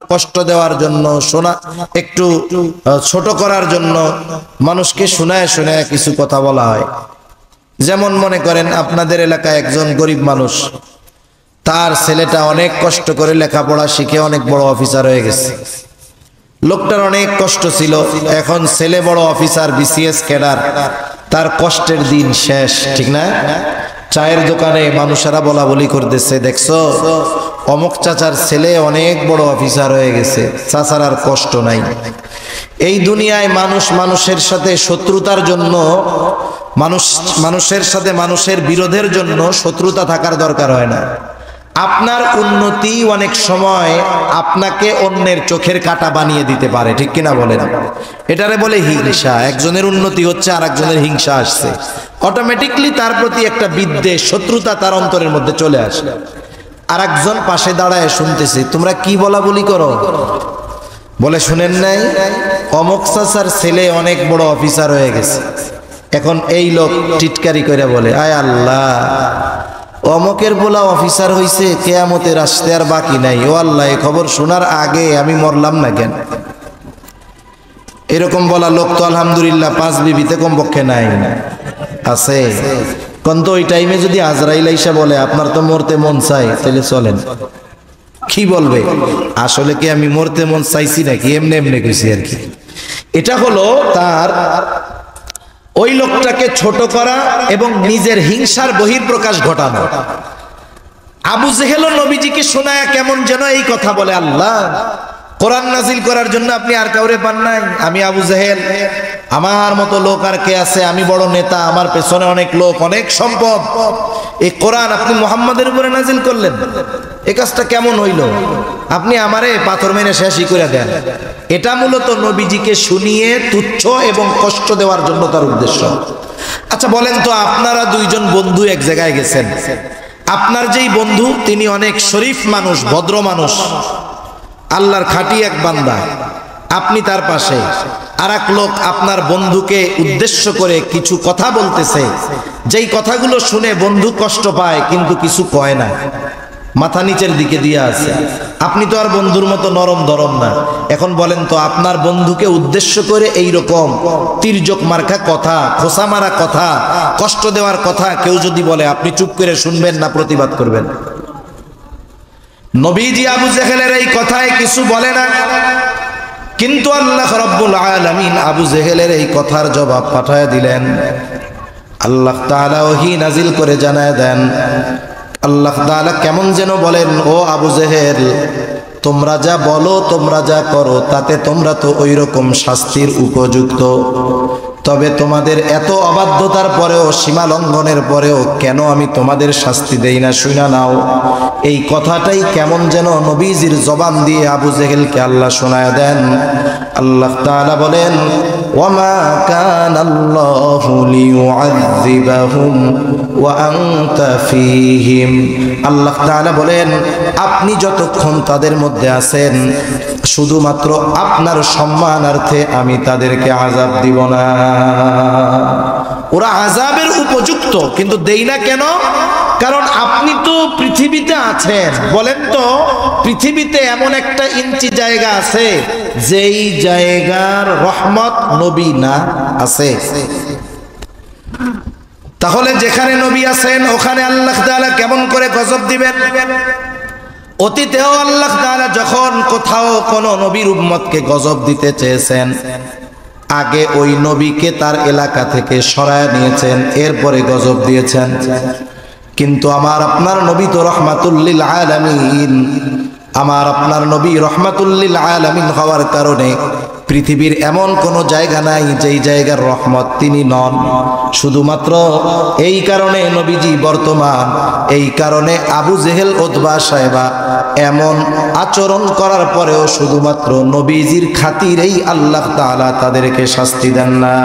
কষ্ট দেওয়ার জন্য, শোনা একটু ছোট করার জন্য মানুষকে শোনায় শোনায় কিছু কথা বলা হয়। যেমন মনে করেন আপনাদের এলাকায় একজন গরিব মানুষ, তার ছেলেটা অনেক কষ্ট করে লেখাপড়া শিখে অনেক বড় অফিসার হয়ে গেছে। লোকটার অনেক কষ্ট ছিল, এখন ছেলে বড় অফিসার, বিসিএস ক্যাডার, তার কষ্টের দিন শেষ, ঠিক না? চায়ের দোকানে মানুষেরা বলা বলি করতেছে, দেখছো অমুক চাচার ছেলে অনেক বড় অফিসার হয়ে গেছে, চাচার আর কষ্ট নাই। এই দুনিয়ায় মানুষ মানুষের সাথে শত্রুতার জন্য, মানুষের সাথে মানুষের বিরোধের জন্য শত্রুতা থাকার দরকার হয় না। আপনার উন্নতি অনেক সময় আপনাকে অন্যের চোখের কাঁটা বানিয়ে দিতে পারে, ঠিক কিনা বলেন? এটারে বলে হিংসা। একজনের উন্নতি হচ্ছে আর একজনের হিংসা আসছে, অটোমেটিকলি তার প্রতি একটা বিদ্বেষ, শত্রুতা তার অন্তরের মধ্যে চলে আসে। আর একজন পাশে দাঁড়ায় শুনতেছে, তোমরা কি বলা বলি করো? বলে শুনেন নাই অমুক চাচার ছেলে অনেক বড় অফিসার হয়ে গেছে। এখন এই লোক টিটকারি করে বলে, আয় আল্লাহ, অমকের বলা অফিসার হইছে, কিয়ামতের আসতে আর বাকি নাই। ও আল্লাহ, এই খবর শোনার আগে আমি মরলাম না কেন? এরকম বলা লোক তো আলহামদুলিল্লাহ 5 বিবিতে কমপক্ষে নাই, আছে। কিন্তু ওই টাইমে যদি আজরাইল আইসা বলে আপনার তো মরতে মন চাই, তাহলে চলেন, কি বলবে? আসলে কি আমি মরতে মন চাইছি নাকি এমনি এমনি কইছি আর কি। এটা হলো তার ওই লোকটাকে ছোট করা এবং নিজের হিংসার বহিঃপ্রকাশ ঘটানো। আবু জেহেল নবীজিকে শোনায় কেমন যেন এই কথা বলে, আল্লাহ কোরআন নাজিল করার জন্য আপনি আর কাউরে পান নাই? আমি আবু জেহেল, আমার মতো লোক আর কে আছে? আমি বড় নেতা, আমার পেছনে অনেক লোক, অনেক সম্পদ। এই কোরআন আপনি মুহাম্মাদের উপরে নাজিল করলেন, এই কাজটা কেমন হইল? আপনি আমারে পাথর মেরে শেষই করে দেন। এটা মূলত নবীজিকে শুনিয়ে তুচ্ছ এবং কষ্ট দেওয়ার জন্য তার উদ্দেশ্য। আচ্ছা বলেন তো, আপনারা দুইজন বন্ধু এক জায়গায় গেছেন, আপনার যেই বন্ধু তিনি অনেক শরীফ মানুষ, ভদ্র মানুষ, আল্লাহর খাঁটি এক বান্দা, আপনি তার পাশে, আর এক লোক আপনার বন্ধুকে উদ্দেশ্য করে কিছু কথা বলতেছে, যেই কথাগুলো শুনে বন্ধু কষ্ট পায় কিন্তু কিছু কয় না, মাথা নিচের দিকে দিয়ে আছে। আপনি তো আর বন্ধুর মতো নরম ধরম না। এখন বলেন তো, আপনার বন্ধুকে উদ্দেশ্য করে এই রকম তির্যক মার্কা কথা, খোসা মারা কথা, কষ্ট দেওয়ার কথা কেউ যদি বলে, আপনি চুপ করে শুনবেন না প্রতিবাদ করবেন? নবীজি আবু জেহেলের এই কথায় কিছু বলে না, কিন্তু আল্লাহ রাব্বুল আলামিন আবু জেহেলের এই কথার জবাব পাঠায় দিলেন। আল্লাহ তাআলা ওহী নাজিল করে জানায় দেন, আল্লাহ তাআলা কেমন যেন বলেন, ও আবু জেহেল, তোমরা যা বলো, তোমরা যা করো, তাতে তোমরা তো ওই রকম শাস্তির উপযুক্ত। তবে তোমাদের এত অবাধ্যতার পরেও, সীমা লঙ্ঘনের পরেও কেন আমি তোমাদের শাস্তি দেই না শুনা নাও। এই কথাটাই কেমন যেন নবীজির জবান দিয়ে আবু জেহেলকে আল্লাহ শোনায় দেন। আল্লাহ তাআলা বলেন, ওয়ামা কানাল্লাহু লিয়ুআযযিবাহুম ওয়া আনতা ফীহিম। আল্লাহ তাআলা বলেন, আপনি যতক্ষণ তাদের মধ্যে আছেন, শুধুমাত্র আপনার সম্মানার্থে আমি তাদেরকে আযাব দিব না। ওরা আযাবের উপযুক্ত, কিন্তু দেই না কেন? কারণ আপনি তো পৃথিবীতে আছেন। বলেন তো, পৃথিবীতে এমন একটা ইঞ্চি জায়গা আছে যেই জায়গার রহমত নবী না আছে? তাহলে যেখানে নবী আছেন ওখানে আল্লাহ তাআলা কেমন করে গজব দিবেন? অতীতেও আল্লাহ তাআলা যখন কোথাও কোনো নবীর উম্মতকে গজব দিতে চেয়েছেন, আগে ওই নবীকে তার এলাকা থেকে সরায় নিয়েছেন, এরপরে গজব দিয়েছেন। কিন্তু আমার আপনার নবী তো রাহমাতুল লিল আলামিন। আমার আপনার নবী রাহমাতুল লিল আলামিন হওয়ার কারণে পৃথিবীর এমন কোনো জায়গা নাই যেই জায়গার রহমত তিনি নন। শুধুমাত্র এই কারণে নবীজি বর্তমান, এই কারণে আবু জেহেল, উতবা, সাইবা এমন আচরণ করার পরেও শুধুমাত্র নবীজির খাতিরেই আল্লাহ তাআলা তাদেরকে শাস্তি দেন না।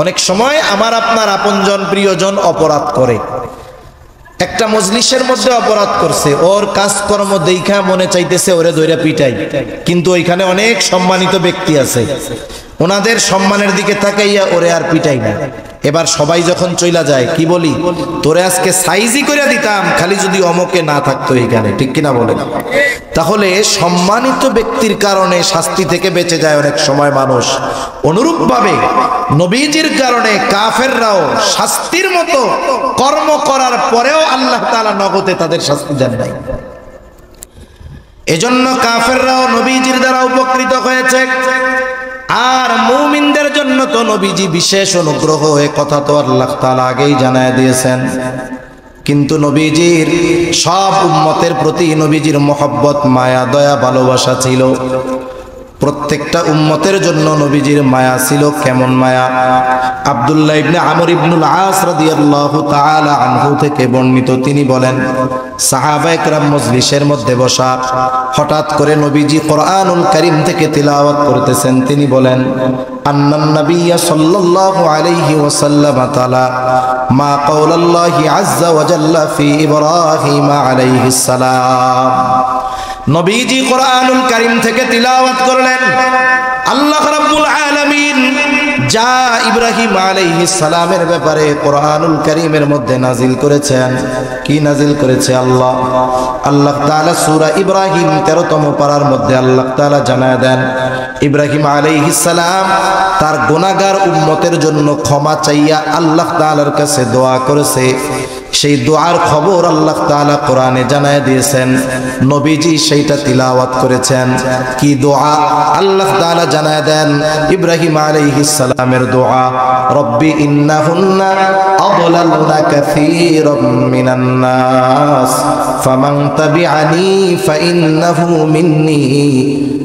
অনেক সময় আমার আপনার আপনজন, প্রিয়জন অপরাধ করে, একটা মজলিসের মধ্যে অপরাধ করছে, ওর কাজকর্ম দেখা মনে চাইতেছে ওরে ধইরা পিটাই, কিন্তু ওইখানে অনেক সম্মানিত ব্যক্তি আছে, ওনাদের সম্মানের দিকে তাকাইয়া ওরে আর পিটাই না। এবার সবাই যখন চইলা যায় কি বলি, তোরে আজকে সাইজই করে দিতাম খালি যদি অমকে না থাকতো এইখানে, ঠিক কিনা বলেন? তাহলে সম্মানিত ব্যক্তির কারণে শাস্তি থেকে বেঁচে যায় অনেক সময় মানুষ, অনুরূপভাবে নবীজির কারণে কাফেররাও শাস্তির মতো কর্ম করার পরেও আল্লাহ তাআলা নগদে তাদের শাস্তি দেন নাই। এজন্য কাফেররাও নবীজির দ্বারা উপকৃত হয়েছে, আর মুমিনদের জন্য তো নবীজি বিশেষ অনুগ্রহ, এ কথা তো আল্লাহ তাআলা আগেই জানায় দিয়েছেন। কিন্তু নবীজির সব উম্মতের প্রতি নবীজির মহব্বত, মায়া, দয়া, ভালোবাসা ছিল। প্রত্যেকটা উম্মতের জন্য নবীজির মায়া ছিল। কেমন মায়া? আব্দুল্লাহ ইবনে আমর ইবনুল আস রাদিয়াল্লাহু তাআলা আনহু থেকে বর্ণিত, তিনি বলেন, সাহাবায়ে কেরাম মজলিসের মধ্যে বসা, হঠাৎ করে নবীজি কোরআনুল কারীম থেকে তিলাওয়াত করতেছেন। তিনি বলেন, আন্নান নাবিয়্যা সাল্লাল্লাহু আলাইহি ওয়াসাল্লাম তাআলা মা কাওলাল্লাহি আযযা ওয়া জাল্লা ফি ইব্রাহিম আলাইহিস সালাম। নবীজি কোরআনুল কারীম থেকে তিলাওয়াত করলেন, আল্লাহ রাব্বুল আলামিন যা ইব্রাহিম আলাইহিস সালামের ব্যাপারে কোরআনুল কারীমের মধ্যে নাজিল করেছেন। কি নাজিল করেছে? আল্লাহ তাআলা সূরা ইব্রাহিম 13তম পারার মধ্যে আল্লাহ তাআলা জানায় দেন, ইব্রাহিম আলাইহিস সালাম তার গুনাহগার উম্মতের জন্য ক্ষমা চাইয়া আল্লাহ তাআলার কাছে দোয়া করেছে। সেই দোয়ার খবর আল্লাহ তাআলা কোরআনে জানায় দিয়েছেন, নবীজি সেইটা তিলাওয়াত করেছেন। কি দোয়া? আল্লাহ তাআলা জানায় দেন ইব্রাহিম আলাইহিস সালামের দোয়া, রব্বি ইন্নাহুন্না আদলালনা কাসীরাম মিনান নাস ফামান তাবিআনি ফাইন্নাহু মিন্নি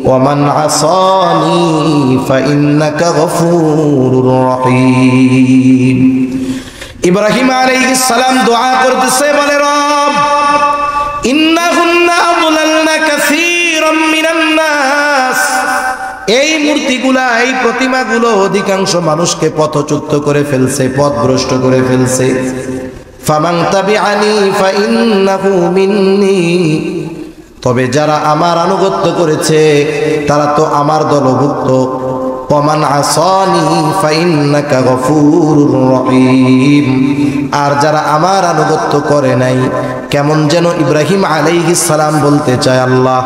ওয়া মান আসানি ফাইন্নাকা গফুরুর রহিম। ইব্রাহিম আলাইহিস সালাম দোয়া করতেছে, বলে, রব ইন্নাহুন্না আদলালনা কাসীরাম মিনান নাস, এই মূর্তিগুলা, এই প্রতিমাগুলো অধিকাংশ মানুষকে পথচ্যুত করে ফেলছে, পথভ্রষ্ট করে ফেলছে। ফামান তাবিআনি ফাইন্নাহু মিন্নি, তবে যারা আমার আনুগত্য করেছে তারা তো আমার দলভুক্ত। ওমান আসানি ফাইন্নাকা গফুরুর রহিম, আর যারা আমার আনুগত্য করে নাই, কেমন যেন ইব্রাহিম আলাইহিস সালাম বলতে চায়, আল্লাহ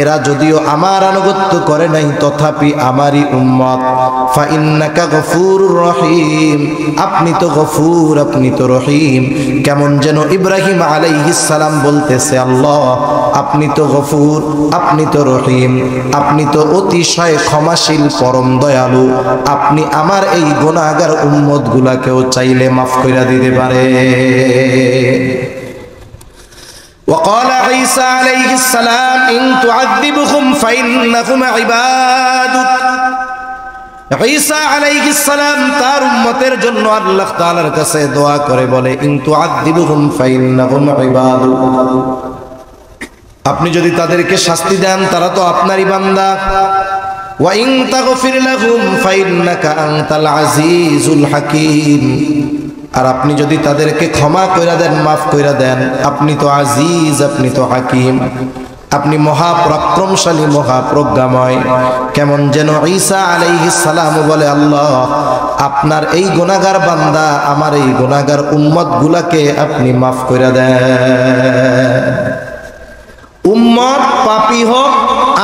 এরা যদিও আমার আনুগত্য করে নাই তথাপি আমারই উম্মত। ফাইন্নাকা গফুরুর রহিম, আপনি তো গফুর, আপনি তো রহিম। কেমন যেন ইব্রাহিম আলাইহিস সালাম বলতেছে, আল্লাহ আপনি তো গফুর, আপনি তো রহিম, আপনি তো অতিশয় ক্ষমাশীল, পরম দয়ালু, আপনি আমার এই গুনাহগার উম্মত গুলাকেও চাইলে মাফ কইরা দিতে পারে। وقال عيسى عليه السلام إن تعذبهم فإنهم عبادك। ঈসা আলাইহিস সালাম তার উম্মতের জন্য আল্লাহ তাআলার কাছে দোয়া করে বলে, ইন তুআযিবুহুম ফাইন্নাহুম ইবাদুক, আপনি যদি তাদেরকে শাস্তি দেন তারা তো আপনারই বান্দা। ওয়া ইন তাগফির লাহুম ফাইন্নাকা আনতাল আজিজুল হাকীম, আর আপনি যদি তাদেরকে ক্ষমা কইরা দেন, মাফ কইরা দেন, আপনি তো আজিজ, আপনি তো হাকিম, আপনি মহাপরাক্রমশালী, মহাপ্রজ্ঞাময়। কেমন যেন ঈসা আলাইহিস সালাম বলে, আল্লাহ আপনার এই গুনাহগার বান্দা, আমার এই গুনাহগার উম্মত গুলাকে আপনি মাফ কইরা দেন। উম্মত পাপী হোক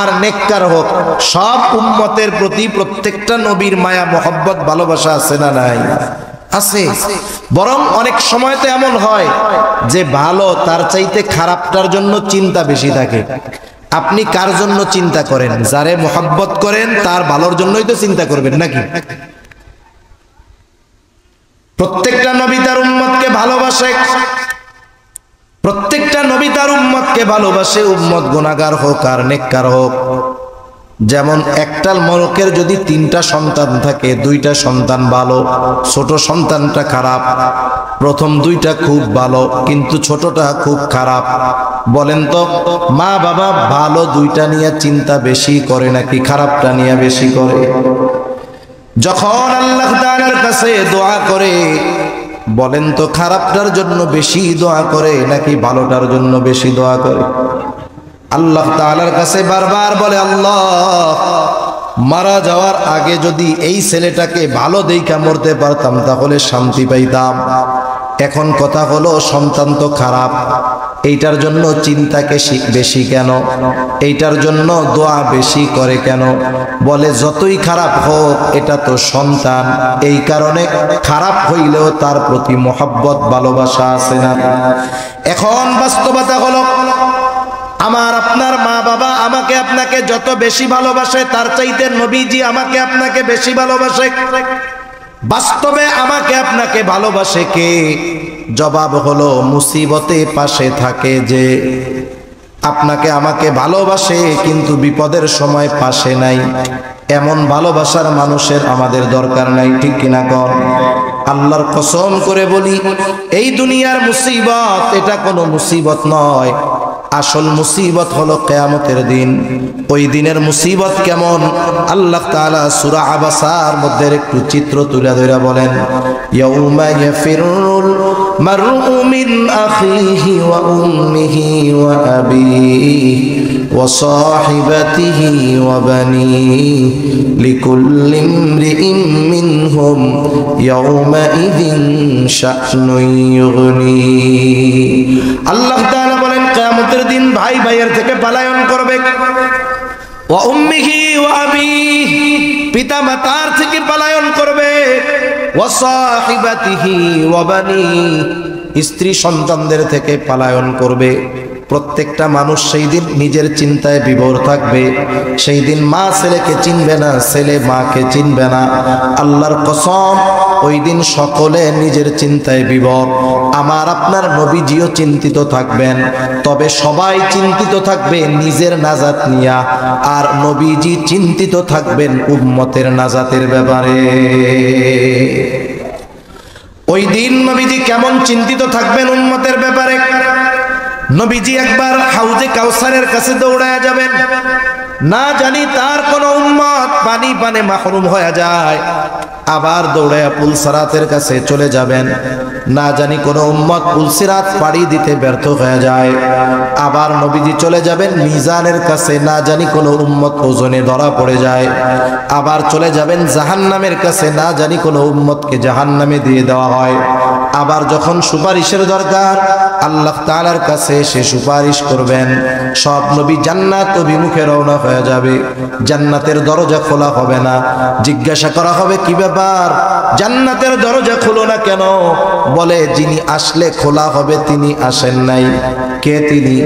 আর নেককার হোক, সব উম্মতের প্রতি প্রত্যেকটা নবীর মায়া, মহব্বত, ভালোবাসা আছে না নাই? আছে। বরং অনেক সময় তো এমন হয় যে ভালো তার চাইতে খারাপটার জন্য চিন্তা বেশি থাকে। আপনি কার জন্য চিন্তা করেন? যারে মহব্বত করেন তার ভালোর জন্যই তো চিন্তা করবেন নাকি? প্রত্যেকটা নবী তার উম্মতকে ভালোবাসে, প্রত্যেকটা নবী তার উম্মতকে ভালোবাসে, উম্মত গুনাহগার হোক আর নেককার হোক। যেমন একটা মরকের যদি 3টা সন্তান থাকে, 2টা সন্তান ভালো, ছোট সন্তানটা খারাপ। প্রথম 2টা খুব ভালো কিন্তু ছোটটা খুব খারাপ। বলেন তো মা বাবা ভালো 2টা নিয়ে চিন্তা বেশি করে নাকি খারাপটা নিয়ে বেশি করে? যখন আল্লাহ তাআলার কাছে দোয়া করে, বলেন তো খারাপটার জন্য বেশি দোয়া করে নাকি ভালোটার জন্য বেশি দোয়া করে? আল্লাহ তাআলার কাছে বারবার বলে, আল্লাহ মারা যাওয়ার আগে যদি এই ছেলেটাকে ভালো দেইখা মরতে পারতাম তাহলে শান্তি পাইতাম। এখন কথা হলো সন্তান তো খারাপ, এইটার জন্য চিন্তাকে বেশি কেন, এইটার জন্য দোয়া বেশি করে কেন? বলে যতই খারাপ হোক এটা তো সন্তান, এই কারণে খারাপ হইলেও তার প্রতি মহব্বত ভালোবাসা আছে না। এখন বাস্তবতা হলো আমার আপনার মা বাবা আমাকে আপনাকে যত বেশি ভালোবাসে তার চাইতে নবীজি আমাকে আপনাকে বেশি ভালোবাসে। বাস্তবে আমাকে আপনাকে ভালোবাসে কে? জবাব হলো মুসিবতে পাশে থাকে যে। আপনাকে আমাকে ভালোবাসে কিন্তু বিপদের সময় পাশে নাই, এমন ভালোবাসার মানুষের আমাদের দরকার নাই, ঠিক কিনা কর? আল্লাহর কসম করে বলি এই দুনিয়ার মুসিবত এটা কোনো মুসিবত নয়, আসল মুসিবত হলো কিয়ামতের দিন। ওই দিনের মুসিবত কেমন আল্লাহ তাআলা সূরা আবাসার মধ্যে একটু চিত্র তুলে ধরে বলেন, ইয়াউমা ইয়াফিরুল মারউ মিন আখিহি ওয়া উম্মিহি ওয়া আবিহি ওয়া সাহিবাতিহি ওয়া বানিহি লিকুল্লি ইমরিইন মিনহুম ইয়াউমাইযিন শা'নুন ইউগনি। আল্লাহ তাআলা বলেন কিয়ামতের দিন ভাই ভাইয়ের থেকে পলায়ন করবে, ওয়া উম্মিহি ওয়া আবিহি পিতা মাতার থেকে পলায়ন করবে, ওয়া সাহিবাতিহি ওয়া বানিহি স্ত্রী সন্তানদের থেকে পলায়ন করবে। প্রত্যেকটা মানুষ সেই দিন নিজের চিন্তায় বিভোর থাকবে। সেই দিন মা ছেলেকে চিনবে না, ছেলে মাকে চিনবে না। আল্লাহর কসম ওই দিন সকলে নিজের চিন্তায় বিভোর। আমার আপনার নবীজিও চিন্তিত থাকবেন, তবে সবাই চিন্তিত থাকবে নিজের নাজাত নিয়া, আর নবীজি চিন্তিত থাকবেন উম্মতের নাজাতের ব্যাপারে। ওই দিন নবীজি কেমন চিন্তিত থাকবেন উম্মতের ব্যাপারে? নবীজি একবার হাউজে কাউসারের কাছে দৌড়ায়া যাবেন, না জানি তার কোন উম্মত পানি পানে মাহরুম হয়ে যায়। আবার দৌড়ায়া পুলসিরাতের কাছে চলে যাবেন, না জানি কোন উম্মত পুলসিরাত পাড়ি দিতে ব্যর্থ হয়ে যায়। আবার নবীজি চলে যাবেন মিজানের কাছে, না জানি কোন উম্মত ওজনে ধরা পড়ে যায়। আবার চলে যাবেন জাহান্নামের কাছে, না জানি কোন উম্মতকে জাহান্নামে দিয়ে দেওয়া হয়। আবার যখন সুপারিশের দরকার আল্লাহ তাআলার কাছে সে সুপারিশ করবেন। সব নবী জান্নাত অভিমুখে রওনা হয়ে যাবে, জান্নাতের দরজা খোলা হবে না। জিজ্ঞাসা করা হবে কি ব্যাপার, জান্নাতের দরজা খোলো না কেন? বলে যিনি আসলে খোলা হবে তিনি আসেন নাই। কে তিনি?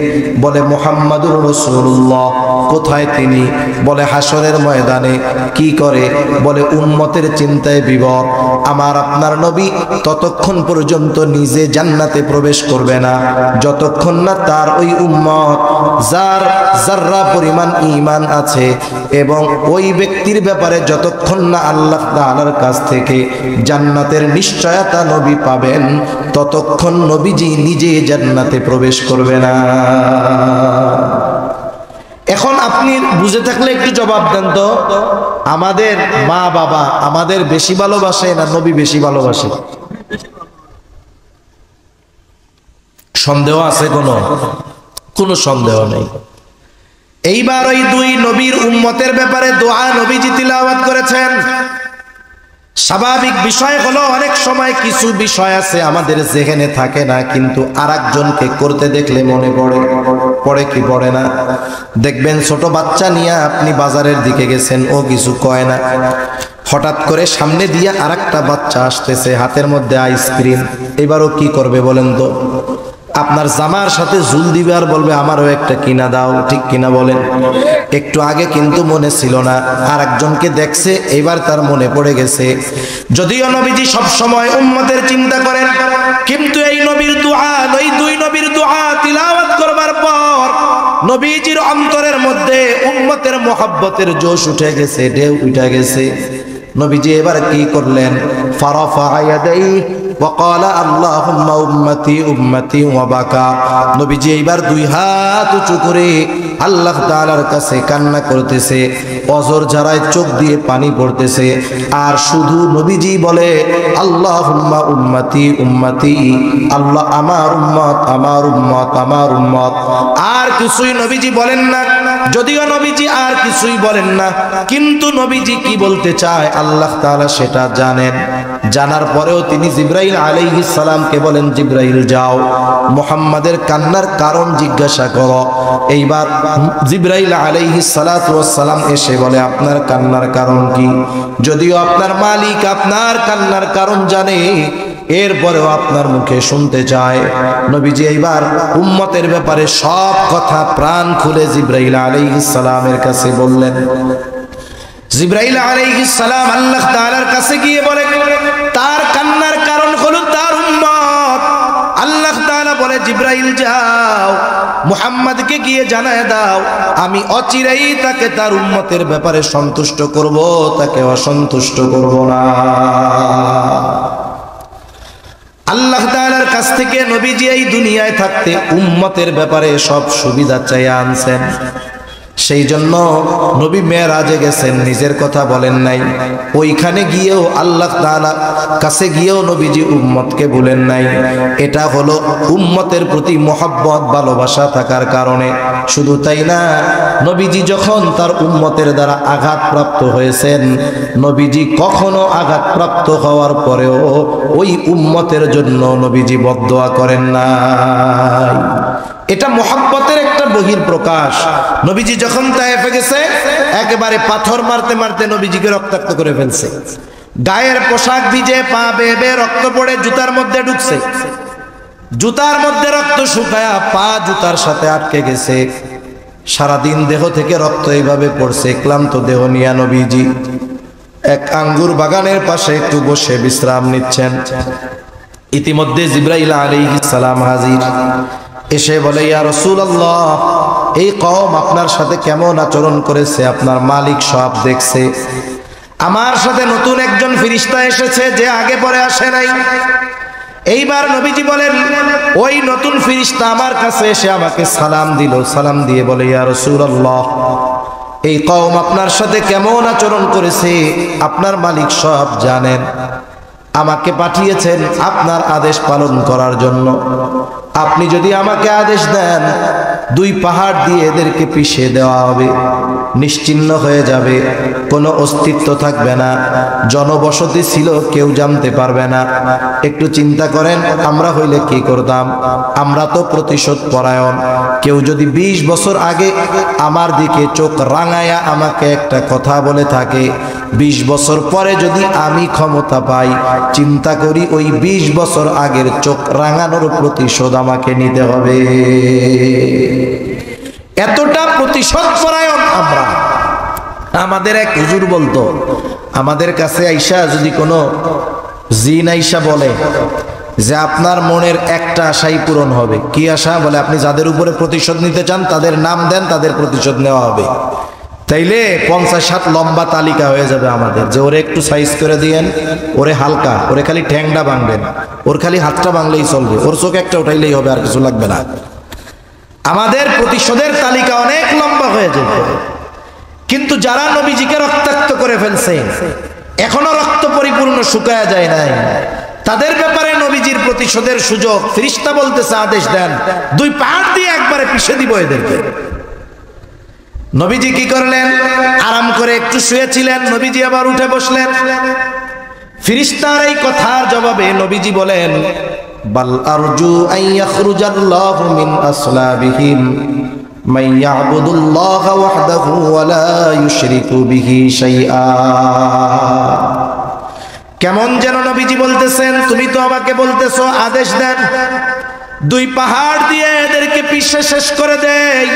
বলে মুহাম্মাদুর রাসূলুল্লাহ। কোথায় তিনি? বলে হাসরের ময়দানে। কি করে? বলে উম্মতের চিন্তায় বিভোর। আমার আপনার নবী ততক্ষণ পর্যন্ত নিজে জান্নাতে প্রবেশ করবে না যতক্ষণ না তার ওই উম্মত যার যাররা পরিমাণ ঈমান আছে এবং ওই ব্যক্তির ব্যাপারে যতক্ষণ না আল্লাহ তাআলার কাছ থেকে জান্নাতের নিশ্চয়তা নবী পাবেন ততক্ষণ নবীজি নিজে জান্নাতে প্রবেশ করবে না। এখন আপনি বুঝে থাকলে একটু জবাব দেন তো, আমাদের মা বাবা আমাদের বেশি ভালোবাসে না নবী বেশি ভালোবাসে? সন্দেহ আছে? কোনো সন্দেহ নেই। এইবার ওই দুই নবীর উম্মতের ব্যাপারে দোয়া নবীজি তিলাওয়াত করেছেন। স্বাভাবিক বিষয় হলো অনেক সময় কিছু বিষয় আছে আমাদের যেখানে থাকে না, কিন্তু আরেকজনকে করতে দেখলে মনে পড়ে কি পড়ে না? দেখবেন ছোট বাচ্চা নিয়ে আপনি বাজারের দিকে গেছেন, ও কিছু কয় না, হঠাৎ করে সামনে দিয়ে আরেকটা বাচ্চা আসতেছে, হাতের মধ্যে আইসক্রিম। এবারও কি করবে বলেন তো? আপনার জামার সাথে ঝুল দিবে আর বলবে আমারও একটা কিনা দাও, ঠিক কিনা বলেন? একটু আগে কিন্তু মনে ছিল না, আর একজনকে দেখছে এবার তার মনে পড়ে গেছে। যদিও নবীজি সব সময় উম্মতের চিন্তা করেন, কিন্তু এই নবীর দুআ, ওই দুই নবীর দুআ তিলাওয়াত করবার পর নবীজির অন্তরের মধ্যে উম্মতের মোহাব্বতের জোশ উঠে গেছে, ঢেউ উঠে গেছে। নবীজি এবার কি করলেন? ফারাফা ইয়াদাইহি ওয়াকালা আল্লাহুম্মা উম্মতি উম্মতি ওয়া বাকা। নবীজি এইবার দুই হাত উঁচু করে আল্লাহ তাআলার কাছে কান্না করতেছে, অজর ঝরায় চোখ দিয়ে পানি পড়তেছে, আর শুধু নবীজি বলে আল্লাহুম্মা উম্মতি উম্মতি, আল্লাহ আমার উম্মত আমার উম্মত আমার উম্মত। আর কিছুই নবীজি বলেন না। যদিও নবীজি আর কিছুই বলেন না, কিন্তু নবীজি কি বলতে চায় আল্লাহ তাআলা সেটা জানেন। জানার পরেও তিনি জিবরাইল আলাইহিস সালামকে বলেন, জিবরাইল যাও মুহাম্মাদের কান্নার কারণ জিজ্ঞাসা করো। এইবার জিবরাইল আলাইহিস সালাতু ওয়াস সালাম এসে বলে, আপনার কান্নার কারণ কি? যদিও আপনার মালিক আপনার কান্নার কারণ জানে, এরপরেও আপনার মুখে শুনতে চায়। নবীজি এইবার উম্মতের ব্যাপারে সব কথা প্রাণ খুলে জিবরাইল আলাইহিস সালামের কাছে বললেন। জিবরাইল আলাইহিস সালাম আল্লাহ তাআলার কাছে গিয়ে বলে, তার কান্নার কারণ হলো তার উম্মত। আল্লাহ তাআলা বলে, জিবরাইল যাও মুহাম্মদকে গিয়ে জানায় দাও, আমি অচিরেই তাকে তার উম্মতের ব্যাপারে সন্তুষ্ট করব, তাকে অসন্তুষ্ট করব না। আল্লাহ তাআলার কাছ থেকে নবীজি এই দুনিয়ায় থাকতে উম্মতের ব্যাপারে সব সুবিধা চাইয়া আনছেন। সেই জন্য নবী মেরাজে গেছেন, নিজের কথা বলেন নাই। ওইখানে গিয়েও আল্লাহ তাআলা কাছে গিয়েও নবীজি উম্মতকে বলেন নাই। এটা হলো উম্মতের প্রতি মহব্বত ভালোবাসা থাকার কারণে। শুধু তাই না, নবীজি যখন তার উম্মতের দ্বারা আঘাতপ্রাপ্ত হয়েছেন, নবীজি কখনো আঘাতপ্রাপ্ত হওয়ার পরেও ওই উম্মতের জন্য নবীজি বদদোয়া করেন নাই। এটা মহব্বতের একটা বহির প্রকাশ। নবীজি যখন তায়েফে গেছে, একেবারে পাথর মারতে মারতে নবীজিকে রক্তাক্ত করে ফেলছে। গায়ের পোশাক ভিজে, পা বেয়ে বেয়ে রক্ত পড়ে জুতার মধ্যে ঢুকছে। জুতার মধ্যে রক্ত শুকায়া পা জুতার সাথে আটকে গেছে। সারাদিন দেহ থেকে রক্ত এইভাবে পড়ছে। ক্লান্ত দেহ নিয়া নবীজি এক আঙ্গুর বাগানের পাশে একটু বসে বিশ্রাম নিচ্ছেন। ইতিমধ্যে জিবরাইল আলাইহিস সালাম হাজির। এসে বলে, ইয়া রাসূলুল্লাহ, এই কওম আপনার সাথে কেমন আচরণ করেছে আপনার মালিক সব দেখছে। আমার সাথে নতুন একজন ফেরেশতা এসেছে যে আগে পরে আসে নাই। এইবার নবীজি বলেন, ওই নতুন ফেরেশতা আমার কাছে এসে আমাকে সালাম দিল। সালাম দিয়ে বলে, ইয়া রাসূলুল্লাহ, এই কওম আপনার সাথে কেমন আচরণ করেছে আপনার মালিক সব জানেন। আমাকে পাঠিয়েছেন আপনার আদেশ পালন করার জন্য। আপনি যদি আমাকে আদেশ দেন, দুই পাহাড় দিয়ে এদেরকে পিষে দেওয়া হবে, নিশ্চিহ্ন হয়ে যাবে, কোনো অস্তিত্ব থাকবে না, জনবসতি ছিল কেউ জানতে পারবে না। একটু চিন্তা করেন, আমরা হইলে কি করতাম? আমরা তো প্রতিশোধ পরায়ণ। কেউ যদি 20 বছর আগে আমার দিকে চোখ রাঙায়া আমাকে একটা কথা বলে থাকে, 20 বছর পরে যদি আমি ক্ষমতা পাই, চিন্তা করি ওই 20 বছর আগের চোখ রাঙানোর প্রতিশোধ আমাকে নিতে হবে। এতটা প্রতিশোধ পরায়ণ আমরা। আমাদের এক হুজুর বলতো, আমাদের কাছে আইসা যদি কোনো জিন আইসা বলে যে আপনার মনের একটা আশাই পূরণ হবে। কি আশা? বলে আপনি যাদের উপরে প্রতিশোধ নিতে চান তাদের নাম দেন, তাদের প্রতিশোধ নেওয়া হবে। তাইলে 50-60 লম্বা তালিকা হয়ে যাবে আমাদের, যে ওরে একটু সাইজ করে দিয়েন, ওরে হালকা, ওরে খালি ঠ্যাংটা ভাঙবেন, ওর খালি হাতটা ভাঙলেই চলবে, ওর চোখ একটা উঠাইলেই হবে, আর কিছু লাগবে না। আমাদের প্রতিশোধের তালিকা অনেক লম্বা হয়ে যাবে। কিন্তু যারা নবীজিকে রক্তাক্ত করে ফেলছে, এখনো রক্ত পরিপূর্ণ শুকায়া যায় নাই, তাদের ব্যাপারে নবীজির প্রতিশোধের সুযোগ। ফেরেশতা বলতেছে, আদেশ দেন, দুই পাহাড় দিয়ে একবারে পিষে দিব এদেরকে। নবীজি কি করলেন? আরাম করে একটু শুয়েছিলেন, নবীজি আবার উঠে বসলেন। ফেরেশতার এই কথার জবাবে নবীজি বলেন, বাল আরজু আন ইয়াখরুজাল্লাহু মিন আসলাবিহিম মান ইয়াবুদুল্লাহ ওয়াহদাহু ওয়া লা ইউশরিকু বিহি শাইআ। কেমন যেন নবীজি বলতেছেন, তুমি তো আমাকে বলতেছো আদেশ দেন, দুই পাহাড় দিয়ে এদেরকে পিষে শেষ করে দেই।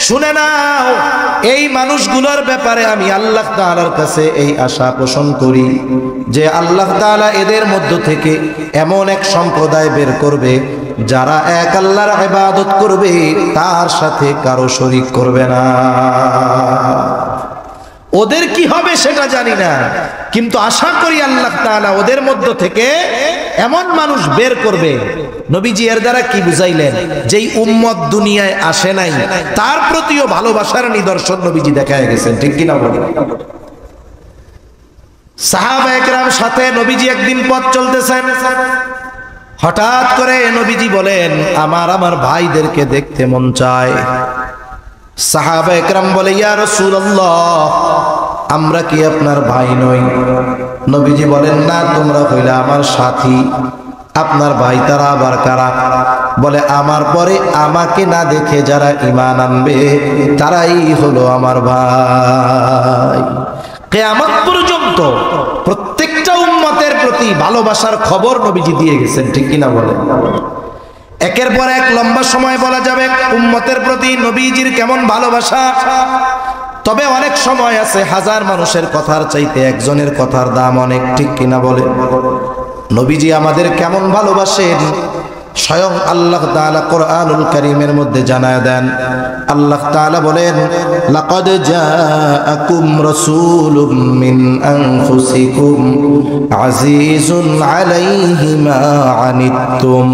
শুনে নাও, এই মানুষগুলোর ব্যাপারে আমি আল্লাহ তাআলার কাছে এই আশা পোষণ করি যে আল্লাহ তাআলা এদের মধ্য থেকে এমন এক সম্প্রদায় বের করবে যারা এক আল্লাহর ইবাদত করবে, তার সাথে কারো শরীক করবে না। ওদের কি হবে সেটা জানি না, কিন্তু আশা করি আল্লাহ তাআলা ওদের মধ্য থেকে এমন মানুষ বের করবে। নবীজি এর দ্বারা কি বুঝাইলেন? যেই উম্মত দুনিয়ায় আসে নাই তার প্রতিও ভালোবাসার নিদর্শন নবীজি দেখায় গেছেন, ঠিক কিনা বলেন? সাহাবা একরাম সাথে নবীজি একদিন পথ চলতেছেন, হঠাৎ করে নবীজি বলেন আমার ভাইদেরকে দেখতে মন চায়। সাহাবা একরাম বলে ইয়া রাসূলুল্লাহ, আমরা কি আপনার ভাই নই? নবীজি বলেন না, তোমরা হইলে আমার সাথী। আপনার ভাই তারা আবার কারা? বলে আমার পরে আমাকে না দেখে যারা ঈমান আনবে তারাই হলো আমার ভাই। কিয়ামত পর্যন্ত প্রত্যেকটা উম্মতের প্রতি ভালোবাসার খবর নবীজি দিয়ে গেছেন, ঠিক কিনা বলেন? একের পর এক লম্বা সময় বলা যাবে উম্মতের প্রতি নবীজির কেমন ভালোবাসা। তবে অনেক সময় আছে হাজার মানুষের কথার চাইতে একজনের কথার দাম অনেক, ঠিক কিনা বলেন? নবীজি আমাদের কেমন ভালোবাসেন স্বয়ং আল্লাহ তাআলা কোরআনুল কারীমের মধ্যে জানায় দেন। আল্লাহ তাআলা বলেন লাকাদ জাআকুম রাসূলুম মিন আনফুসিকুম আজিজুন আলাইহি মা আনিতুম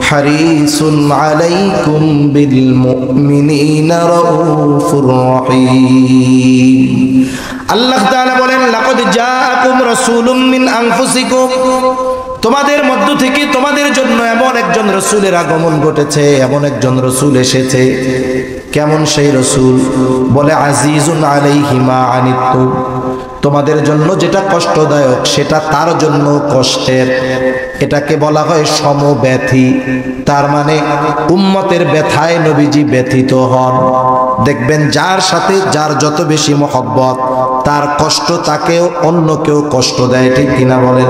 হারিসুন আলাইকুম বিল মুমিনিনা রাউফুর রহিম। আল্লাহ তাআলা বলেন লাকাদ জাআকুম রাসূলুম মিন আনফুসিকুম, তোমাদের মধ্য থেকে তোমাদের জন্য এমন একজন রসুলের আগমন ঘটেছে, এমন একজন রসুল এসেছে। কেমন সেই রসুল? বলে আজিজুন আলাইহি মা আনিতুম, তোমাদের জন্য যেটা কষ্টদায়ক সেটা তার জন্য কষ্টের। এটাকে বলা হয় সমব্যথী। তার মানে উম্মতের ব্যথায় নবীজি ব্যথিত হন। দেখবেন যার সাথে যার যত বেশি মহব্বত তার কষ্ট তাকেও অন্য কেউ কষ্ট দেয়, ঠিক কিনা বলেন?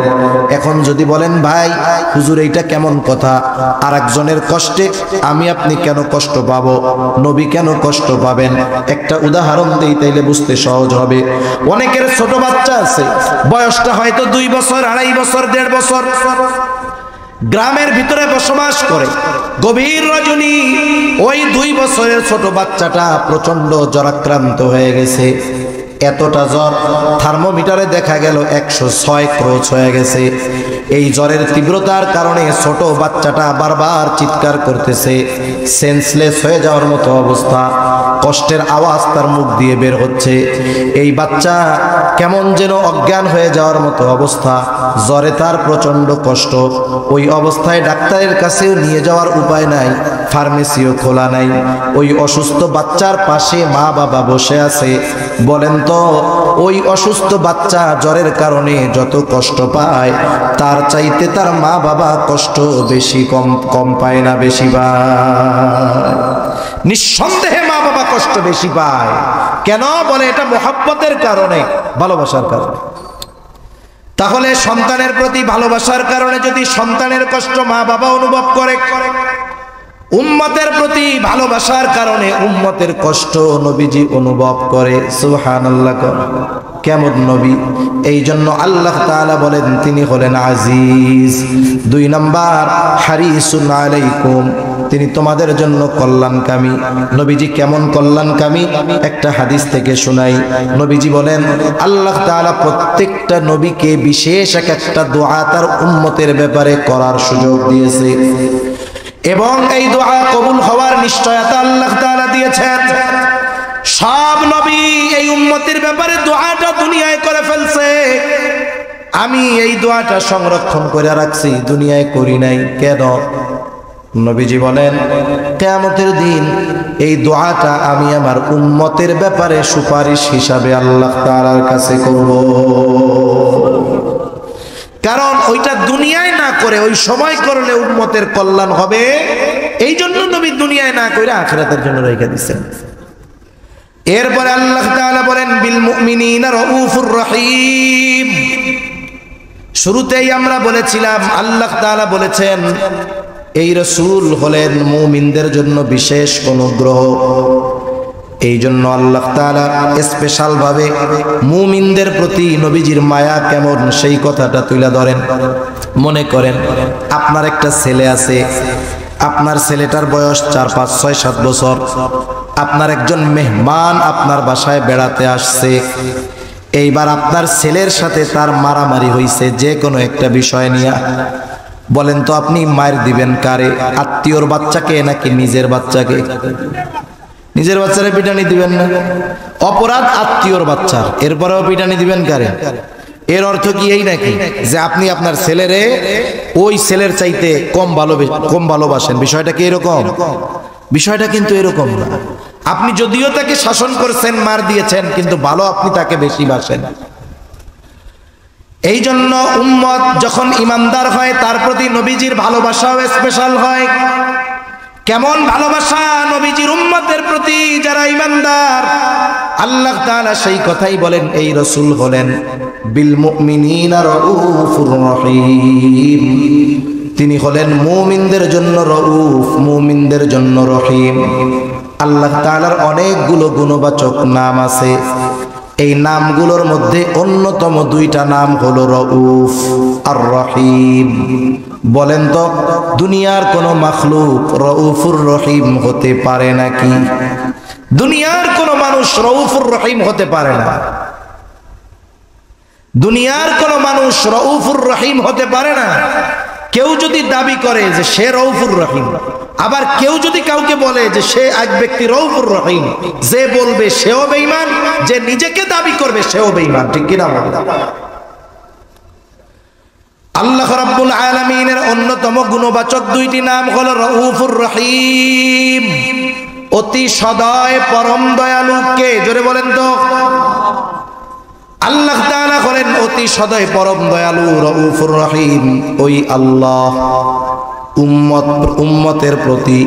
এখন যদি বলেন ভাই হুজুর এইটা কেমন কথা, আর একজনের কষ্টে আমি আপনি কেন কষ্ট পাবো, নবী কেন কষ্ট পাবেন? একটা উদাহরণ দেই তাইলে বুঝতে সহজ হবে। অনেকের ছোট বাচ্চা আছে, বয়সটা হয়তো 2 বছর, 2.5 বছর, 1.5 বছর, গ্রামের ভিতরে বসবাস করে। গভীর রজনী ওই 2 বছরের ছোট বাচ্চাটা প্রচন্ড জ্বরাক্রান্ত হয়ে গেছে। এতটা জ্বর থার্মোমিটারে দেখা গেল 106 ক্রোচ হয়ে গেছে। এই জ্বরের তীব্রতার কারণে ছোট বাচ্চাটা বারবার চিৎকার করতেছে, সেন্সলেস হয়ে যাওয়ার মতো অবস্থা, কষ্টের আওয়াজ তার মুখ দিয়ে বের হচ্ছে। এই বাচ্চা কেমন যেন অজ্ঞান হয়ে যাওয়ার মতো অবস্থা, জ্বরে তার প্রচন্ড কষ্ট। ওই অবস্থায় ডাক্তারের কাছেও নিয়ে যাওয়ার উপায় নাই, ফার্মেসিও খোলা নাই। ওই অসুস্থ বাচ্চার পাশে মা বাবা বসে আছে। বলেন তো ওই অসুস্থ বাচ্চা জ্বরের কারণে যত কষ্ট পায় তার চাইতে তার মা বাবা কষ্ট বেশি কম পায় না বেশি পায়? নিঃসন্দেহে মা বাবা কষ্ট বেশি পায়। কেন? বলে এটা মহব্বতের কারণে, ভালোবাসার কারণে। তাহলে সন্তানের প্রতি ভালোবাসার কারণে যদি সন্তানের কষ্ট মা বাবা অনুভব করে, উম্মতের প্রতি ভালোবাসার কারণে উম্মতের কষ্ট নবীজি অনুভব করে। সুবহানাল্লাহ। কেমন নবী? এই জন্য আল্লাহ তাআলা বলেন তিনি হলেন আজিজ। 2 নাম্বার হারিসুন আলাইকুম, তিনি তোমাদের জন্য কল্যাণকামী। নবীজি কেমন কল্যাণকামী একটা হাদিস থেকে শোনাই। নবীজি বলেন আল্লাহ তাআলা প্রত্যেকটা নবীকে বিশেষ একটা দোয়া তার উম্মতের ব্যাপারে করার সুযোগ দিয়েছে, এবং এই দোয়া কবুল হওয়ার নিশ্চয়তা আল্লাহ তাআলা দিয়েছেন। সব নবী এই উম্মতের ব্যাপারে দোয়াটা দুনিয়ায় করে ফেলছে, আমি এই দোয়াটা সংরক্ষণ করে রাখছি, দুনিয়ায় করি নাই। কেন? নবীজি বলেন কিয়ামতের দিন এই দোয়াটা আমি আমার উম্মতের ব্যাপারে সুপারিশ হিসাবে আল্লাহ তাআলার কাছে করব। কারণ ওইটা দুনিয়ায় না করে ওই সময় করলে উম্মতের কল্যাণ হবে, এই জন্য নবী দুনিয়ায় না করে আখিরাতের জন্য রেখে দিয়েছেন। এরপরে আল্লাহ তাআলা বলেন বিল মুমিনিনা রাউফুর রহিম। শুরুতেই আমরা বলেছিলাম আল্লাহ তাআলা বলেছেন এই রাসূল হলেন মুমিনদের জন্য বিশেষ অনুগ্রহ। এই জন্য আল্লাহ তাআলা স্পেশাল ভাবে মুমিনদের প্রতি নবীজির মায়া কেমন সেই কথাটা তুলে ধরেন। মনে করেন আপনার একটা ছেলে আছে, আপনার ছেলেটার বয়স 4, 5, 6, 7 বছর। আপনার একজন মেহমান আপনার বাসায় বেড়াতে আসছে। এইবার আপনার ছেলের সাথে তার মারামারি হয়েছে যে কোনো একটা বিষয় নিয়ে। বলেন তো আপনি মায়ের দিবেন কারে? আত্মীয়র বাচ্চাকে নাকি নিজের বাচ্চাকে? নিজের বাচ্চারে পিটানি দিবেন না, অপরাধ আত্মীয়র বাচ্চার, এরপরেও পিটানি দিবেন কারে? এর অর্থ কি এই নাকি যে আপনি আপনার ছেলেরে ওই ছেলের চাইতে কম ভালোবাসেন? বিষয়টা কি এরকম? বিষয়টা কিন্তু এরকম না। আপনি যদিও তাকে শাসন করছেন, মার দিয়েছেন, কিন্তু ভালো আপনি তাকে বেশি বাসেন। এই জন্য উম্মত যখন ইমানদার হয় তার প্রতি নবীজির ভালোবাসাও স্পেশাল হয়। কেমন ভালোবাসা নবীজির উম্মতের প্রতি যারা ইমানদার! আল্লাহ তাআলা সেই কথাই বলেন, এই রাসূল হলেন বিল মুমিনিনা রাউফুর রহিম। তিনি হলেন মুমিনদের জন্য রউফ, মুমিনদের জন্য রহিম। আল্লাহ তাআলার অনেকগুলো গুণবাচক নাম আছে। এই নামগুলোর মধ্যে অন্যতম দুইটা নাম হলো রউফ আর রহিম। বলেন তো দুনিয়ার কোন মাখলুক রউফুর রহিম হতে পারে নাকি? দুনিয়ার কোন মানুষ রউফুর রহিম হতে পারে না। দুনিয়ার কোন মানুষ রউফুর রহিম হতে পারে না। কেউ যদি দাবি করে যে সে রউফুর রহিম, আবার কেউ যদি কাউকে বলে যে সে এক ব্যক্তি রউফুর রহিম, যে বলবে সেও বেঈমান, যে নিজেকে দাবি করবে সেও বেঈমান। ঠিক কিনা বলেন? আল্লাহ রাব্বুল আলামিনের অন্যতম গুণবাচক দুইটি নাম হলো রউফুর রহিম, অতি সদয় পরম দয়ালু। কে? জোরে বলেন তো। আল্লাহ তাআলা হলেন অতি সদয় পরম দয়ালু রউফুর রহিম। ওই আল্লাহ উম্মতের প্রতি,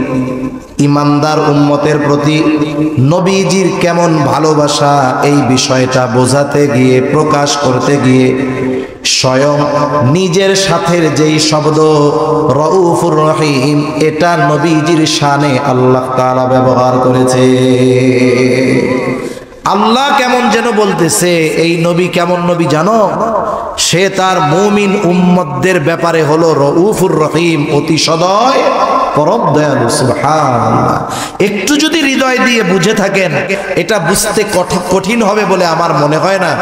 ইমানদার উম্মতের প্রতি নবীজির কেমন ভালোবাসা, এই বিষয়টা বোঝাতে গিয়ে, প্রকাশ করতে গিয়ে স্বয়ং নিজের সাথের যেই শব্দ রউফুর রহিম, এটা নবীজির শানে আল্লাহ তাআলা ব্যবহার করেছে। আল্লাহ কেমন যেন বলতেছে, এই নবী কেমন নবী জানো? সে তার মুমিন উম্মতদের ব্যাপারে হলো রউফুর রহিম, অতি সদয় পরম দয়ালু। সুবহানাল্লাহ। একটু যদি হৃদয় দিয়ে বুঝে থাকেন, এটা বুঝতে কঠিন হবে বলে আমার মনে হয় না,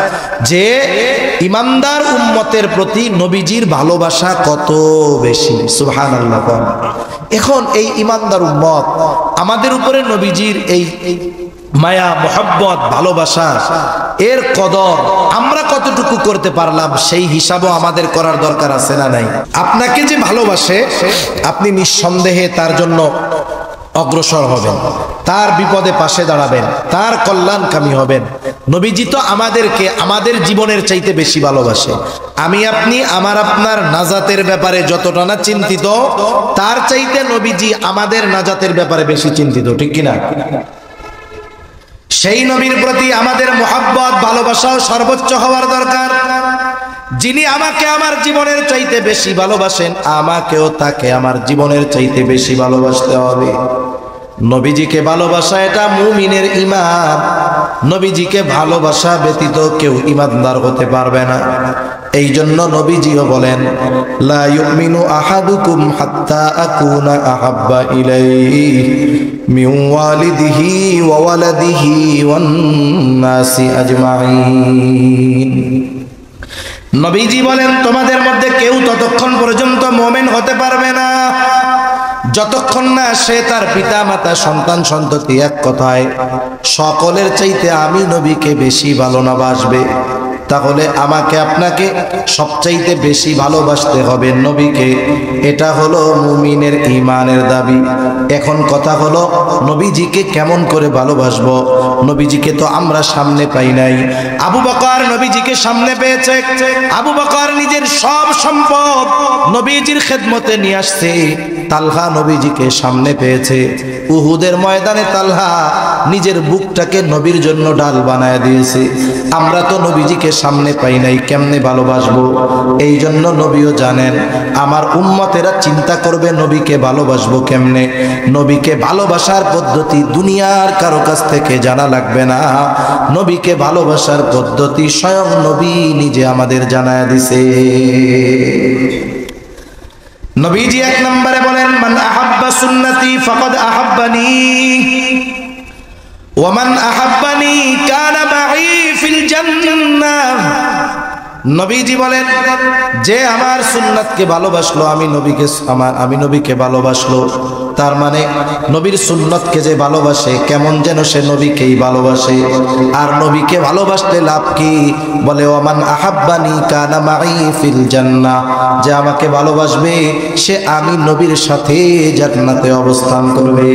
যে ইমানদার উম্মতের প্রতি নবীজির ভালোবাসা কত বেশি। সুবহানাল্লাহ। এখন এই ইমানদার উম্মত, আমাদের উপরে নবীজির এই মায়া, মোহাব্বত, ভালোবাসা, এর কদর আমরা কতটুকু করতে পারলাম, সেই হিসাবও আমাদের করার দরকার আছে না নাই? আপনাকে যে ভালোবাসে, আপনি নিঃসন্দেহে তার জন্য অগ্রসর হবেন, তার বিপদে পাশে দাঁড়াবেন, তার কল্যাণকামী হবেন। নবীজি তো আমাদেরকে আমাদের জীবনের চাইতে বেশি ভালোবাসে। আমি আপনি আমার আপনার নাজাতের ব্যাপারে যতটা না চিন্তিত, তার চাইতে নবীজি আমাদের নাজাতের ব্যাপারে বেশি চিন্তিত। ঠিক কিনা? সেই নবীর প্রতি আমাদের মোহাব্বত, ভালোবাসাও সর্বোচ্চ হওয়ার দরকার। যিনি আমাকে আমার জীবনের চাইতে বেশি ভালোবাসেন, আমাকেও তাকে আমার জীবনের চাইতে বেশি ভালোবাসতে হবে। নবীজিকে ভালোবাসা এটা মুমিনের ঈমান। নবীজিকে ভালোবাসা ব্যতীত কেউ ঈমানদার হতে পারবে না। এই জন্য নবীজিও বলেন, লা ইউমিনু আহাদুকুম হাত্তা আকুনা আহাব্বা ইলাইহি মিন ওয়ালিদিহি ওয়া ওয়ালাদিহি ওয়ান নাসি আজমাইন। নবীজি বলেন, তোমাদের মধ্যে কেউ ততক্ষণ পর্যন্ত মুমিন হতে পারবে না যতক্ষণ না সে তার পিতা মাতা, সন্তান সন্ততি, এক কথায় সকলের চাইতে আমি নবীকে বেশি ভালো না বাসবে। তাহলে আমাকে আপনাকে সবচাইতে বেশি ভালোবাসতে হবে নবীকে। এটা হলো মুমিনের ঈমানের দাবি। এখন কথা হলো, নবীজিকে কেমন করে ভালোবাসবো? নবীজিকে তো আমরা সামনে পাই নাই। আবু বকর নবীজিকে সামনে পেয়েছে। আবু বকর নিজের সব সম্পদ নবীজির খেদমতে নিয়ে আসছে। তালহা নবীজিকে সামনে পেয়েছে। উহুদের ময়দানে তালহা নিজের বুকটাকে নবীর জন্য ডাল বানায় দিয়েছে। আমরা তো নবীজিকে সামনে পাই নাই, কেমনে ভালোবাসবো? এই জন্য নবীও জানেন, আমার উম্মতেরা চিন্তা করবে নবীকে ভালোবাসবো কেমনে। নবীকে ভালোবাসার পদ্ধতি দুনিয়ার কারো কাছ থেকে জানা লাগবে না। নবীকে ভালোবাসার পদ্ধতি স্বয়ং নবী নিজে আমাদের জানায় দিছে। নবীজি এক নম্বরে বলেন, মান আহাব্বা সুন্নতি ফাকাদ আহাব্বানি ওয়া মান আহাব্বানি কানা মাই ফিল জান্নাহ। নবীজি বলেন, যে আমার সুন্নাতকে ভালোবাসলো, আমি নবীকে ভালোবাসলো, তার মানে নবীর সুন্নতকে যে ভালোবাসে, কেমন যেন সে নবীকেই ভালোবাসে। আর নবীকে ভালোবাসলে লাভ কি? বলে ওমান আহাব্বানি কানা মাই ফিল জান্নাহ, যে আমাকে ভালোবাসবে সে আমি নবীর সাথে জান্নাতে অবস্থান করবে।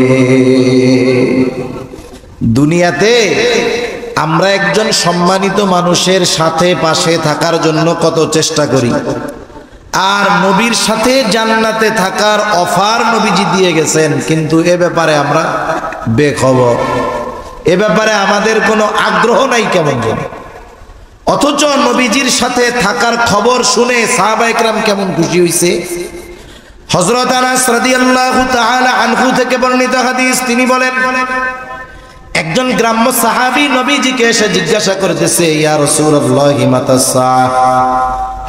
দুনিয়াতে আমরা একজন সম্মানিত মানুষের সাথে পাশে থাকার জন্য কত চেষ্টা করি, আর নবীর সাথে জান্নাতে থাকার অফার নবীজি দিয়ে গেছেন, কিন্তু এ ব্যাপারে আমরা বেখবর, এ ব্যাপারে আমাদের কোনো আগ্রহ নাই কেমন যেন। অথচ নবীজির সাথে থাকার খবর শুনে সাহাবায়ে কেরাম কেমন খুশি হইছে। হযরত আনাস রাদিয়াল্লাহু তাআলা আনহু থেকে বর্ণিত হাদিস, তিনি বলেন, একজন গ্রাম্য সাহাবী নবীজিকে এসে জিজ্ঞাসা করতেছে, ইয়া রাসূলুল্লাহি মাতাস সাআহ,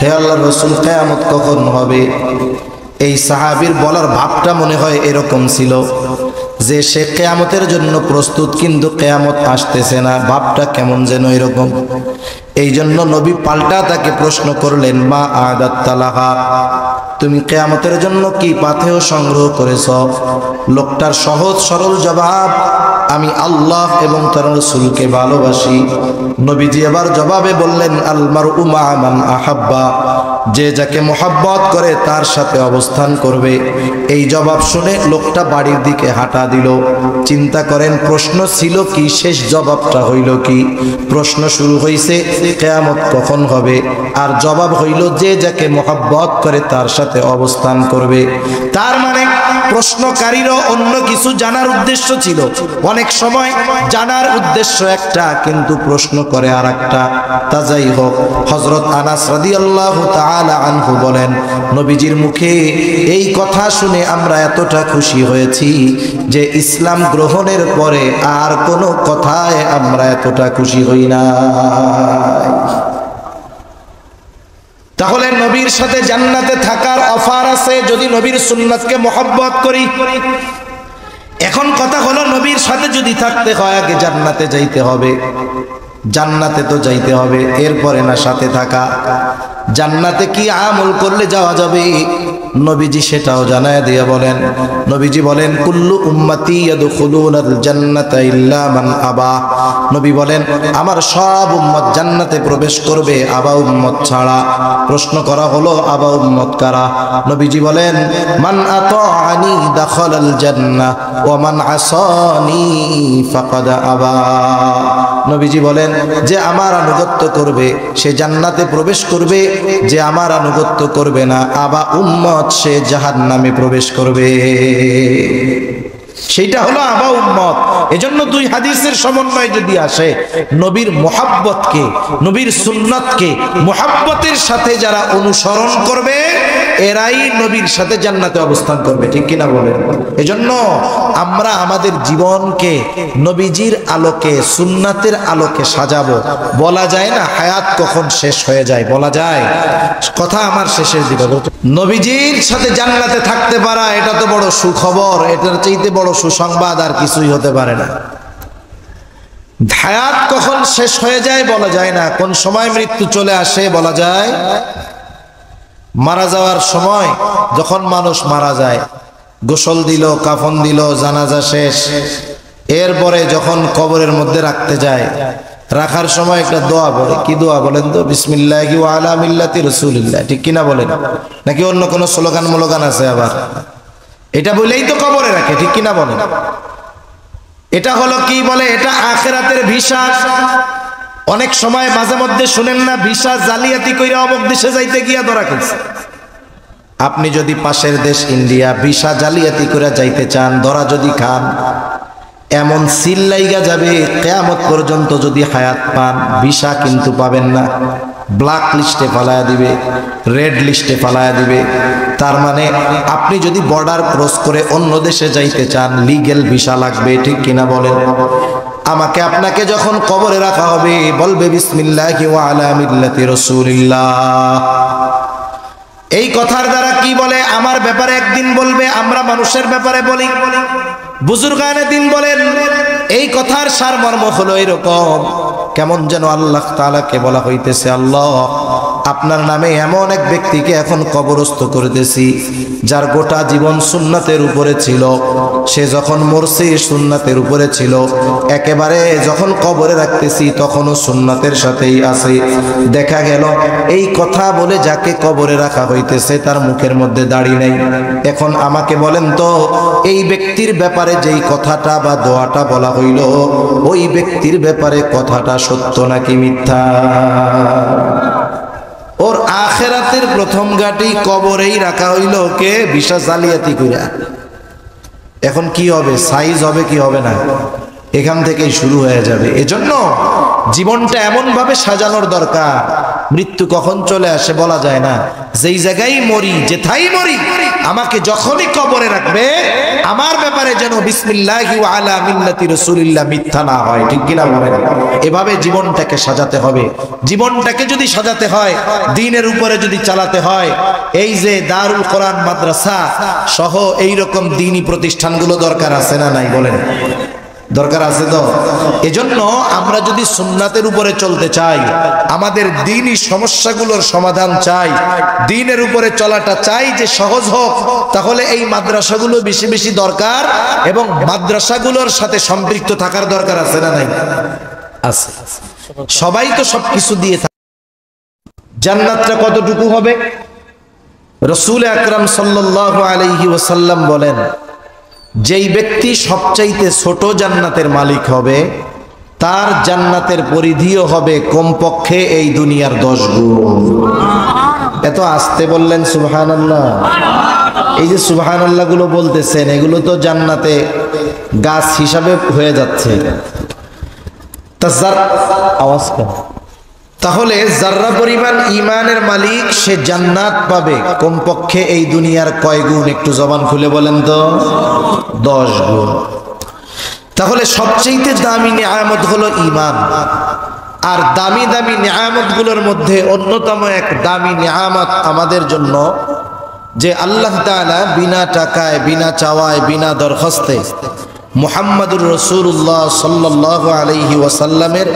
হে আল্লাহর রাসূল, কিয়ামত কখন হবে? এই সাহাবীর বলার ভাবটা মনে হয় এরকম ছিল যে সে কিয়ামতের জন্য প্রস্তুত, কিন্তু কিয়ামত আসতেছে না, ভাবটা কেমন যেন এরকম। এই জন্য নবী পাল্টা তাকে প্রশ্ন করলেন, মা আদাত্তা লাহা, তুমি কিয়ামতের জন্য কি পাথেয় সংগ্রহ করেছ? লোকটার সহজ সরল জবাব, আমি আল্লাহ এবং তার রাসূলকে ভালোবাসি। নবীজি আবার জবাবে বললেন, আল মারউ মা মান আহাব্বা, যে যাকে মোহাব্বত করে তার সাথে অবস্থান করবে। এই জবাব শুনে লোকটা বাড়ির দিকে হাঁটা দিল। চিন্তা করেন, প্রশ্ন ছিল কি, শেষ জবাবটা হইল কি? প্রশ্ন শুরু হইছে কিয়ামত কখন হবে, আর জবাব হইল যে যাকে মোহাব্বত করে তার সাথে অবস্থান করবে। তার মানে প্রশ্নকারীরও অন্য কিছু জানার উদ্দেশ্য ছিল। অনেক সময় জানার উদ্দেশ্য একটা, কিন্তু প্রশ্ন করে আর একটা। তা যাই হোক, হযরত আনাস রাদিয়াল্লাহু তাআলা আনহু বলেন, নবীজির মুখে এই কথা শুনে আমরা এতটা খুশি হয়েছি যে ইসলাম গ্রহণের পরে আর কোনো কথায় আমরা এতটা খুশি হই না। তাহলে নবীর সাথে জান্নাতে থাকার অফার আছে যদি নবীর সুন্নাতকে মহব্বত করি। এখন কথা হলো, নবীর সাথে যদি থাকতে হয় আগে জান্নাতে যাইতে হবে। জান্নাতে তো যাইতে হবে, এরপরে না সাথে থাকা। জান্নাতে কি আমল করলে যাওয়া যাবে? নবীজি সেটাও জানায় দিয়ে বলেন, নবীজি বলেন, কুল্লু উম্মতি ইয়াদখুলুনাল জান্নাতা ইল্লা মান আবা। নবী বলেন, আমার সব উম্মত জান্নাতে প্রবেশ করবে, আবা উম্মত ছাড়া। প্রশ্ন করা হলো, আবা উম্মত কারা? নবীজি বলেন, মান আতাআনি দাখালাল জান্নাহ ওয়া মান আসানি ফাকাদ আবা। নবীজি বলেন, যে আমার আনুগত্য করবে সে জান্নাতে প্রবেশ করবে, যে আমার আনুগত্য করবে না, আবা উম্মত, সে জাহান্নামে প্রবেশ করবে। সেইটা হলো আবা উম্মত। এজন্য দুই হাদিসের সমন্বয় যদি আসে, নবীর মুহাব্বতকে, নবীর সুন্নাতকে মুহাব্বতের সাথে যারা অনুসরণ করবে, এরাই নবীর সাথে জান্নাতে অবস্থান করবে। ঠিক কিনা বলেন? এজন্য আমরা আমাদের জীবনকে নবীজির আলোকে, সুন্নাতের আলোকে সাজাবো। বলা যায় না হায়াত কখন শেষ হয়ে যায়, বলা যায়? কথা আমার শেষের দিকে, নবীজির সাথে জান্নাতে থাকতে পারা, এটা তো বড় সুখবর। এটার চাইতে বড় সুসংবাদ আর কিছুই হতে পারে না। হায়াত কখন শেষ হয়ে যায় বলা যায় না, কোন সময় মৃত্যু চলে আসে বলা যায়। মারা যাওয়ার সময় যখন মানুষ মারা যায়, গোসল দিল, কাফন দিল, জানাজা শেষ, এরপরে যখন কবরের মধ্যে রাখতে যায়, রাখার সময় একটা দোয়া বলে। কি দোয়া বলেন তো? বিসমিল্লাহি ওয়া আলা মিল্লাতি রাসূলিল্লাহ। ঠিক কিনা বলেন? নাকি অন্য কোনো স্লোগান মোলোগান আছে আবার? এটা বলেই তো কবরে রাখে। ঠিক কিনা বলেন? এটা হলো কি বলে, এটা আখিরাতের ভিসা। অনেক সময় মাঝে মধ্যে শুনেন না, ভিসা জালিয়াতি কইরা অমুক দেশে যাইতে গিয়া ধরা খেয়েছে। আপনি যদি পাশের দেশ ইন্ডিয়া ভিসা জালিয়াতি করে যাইতে চান, ধরা যদি খান, এমন সিল লাইগা যাবে কিয়ামত পর্যন্ত যদি হায়াত পান, ভিসা কিন্তু পাবেন না। ব্ল্যাক লিস্টে ফালায়া দিবে, রেড লিস্টে ফালায়া দিবে। তার মানে আপনি যদি বর্ডার ক্রস করে অন্য দেশে যাইতে চান, লিগ্যাল ভিসা লাগবে। ঠিক কিনা বলেন? আমাকে আপনাকে যখন কবরে রাখা হবে, বলবে বিসমিল্লাহি ওয়া আলা মিল্লাতি রাসূলিল্লাহ। এই কথার দ্বারা কি বলে, আমার ব্যাপারে একদিন বলবে, আমরা মানুষের ব্যাপারে বলি। বুজুর্গানে দিন বলেন, এই কথার সারমর্ম হলো এরকম, কেমন যেন আল্লাহ তাআলাকে বলা হইতেছে, আল্লাহ আপনার নামে এমন এক ব্যক্তিকে এখন কবরস্থ করতেছি যার গোটা জীবন সুন্নাতের উপরে ছিল, সে যখন মরছে সুন্নাতের উপরে ছিল, একেবারে যখন কবরে রাখতেছি তখনও সুন্নাতের সাথেই আছে। দেখা গেল এই কথা বলে যাকে কবরে রাখা হইতেছে তার মুখের মধ্যে দাড়ি নেই। এখন আমাকে বলেন তো, এই ব্যক্তির ব্যাপারে যেই কথাটা বা দোয়াটা বলা হইল, ওই ব্যক্তির ব্যাপারে কথাটা সত্য নাকি মিথ্যা? ওর আখেরাতের প্রথম ঘাটি কবরেই রাখা হইল কে? বিশা জালিয়াতি কইরা। এখন কি হবে? সাইজ হবে কি হবে না? এখান থেকেই শুরু হয়ে যাবে। এজন্য জীবনটা এমন ভাবে সাজানোর দরকার, মৃত্যু কখন চলে আসে বলা যায় না। যেই জায়গায় মরি, যেথাই মরি, আমাকে যখনই কবরে রাখবে আমার ব্যাপারে যেন বিসমিল্লাহি ওয়া আলা মিল্লাতি রাসূলিল্লাহ মিথ্যা না হয়। ঠিক কিনা বলেন? এভাবে জীবনটাকে সাজাতে হবে। জীবনটাকে যদি সাজাতে হয়, দ্বীনের উপরে যদি চালাতে হয়, এই যে দারুল কোরআন মাদ্রাসা সহ এইরকম দ্বীনি প্রতিষ্ঠানগুলো দরকার আছে না নাই বলেন? দরকার আছে তো। এজন্য আমরা যদি সুন্নাতের উপরে চলতে চাই, আমাদের দ্বীনি সমস্যাগুলোর সমাধান চাই, দ্বীনের উপরে চলাটা চাই যে সহজ হোক, তাহলে এই মাদ্রাসাগুলো বেশি বেশি দরকার এবং মাদ্রাসাগুলোর সাথে সম্পৃক্ত থাকার দরকার আছে না নাই? আছে। সবাই তো সবকিছু দিয়ে থাকে। জান্নাতটা কতটুকু হবে? রাসূল আকরাম সাল্লাল্লাহু আলাইহি ওয়াসাল্লাম বলেন, যেই ব্যক্তি সবচাইতে ছোট জান্নাতের মালিক হবে, তার জান্নাতের পরিধিও হবে কমপক্ষে এই দুনিয়ার 10 গুণ। এত আস্তে বললেন সুবহানাল্লাহ। এই যে সুবহানাল্লাহ গুলো বলতেছেন, এগুলো তো জান্নাতে গাছ হিসাবে হয়ে যাচ্ছে। আওয়াজ কম। তাহলে যার্রা পরিমাণ ঈমানের মালিক সে জান্নাত পাবে কমপক্ষে এই দুনিয়ার কয় গুণ? একটু জবান খুলে বলেন তো। 10 গুণ। তাহলে সবচেয়ে দামি নিয়ামত হলো ঈমান। আর দামি দামি নিয়ামতগুলোর মধ্যে অন্যতম এক দামি নিয়ামত আমাদের জন্য যে আল্লাহ তাআলা বিনা টাকায়, বিনা চাওয়ায়, বিনা দরখাস্তে মুহাম্মাদুর রাসূলুল্লাহ সাল্লাল্লাহু আলাইহি ওয়াসাল্লামের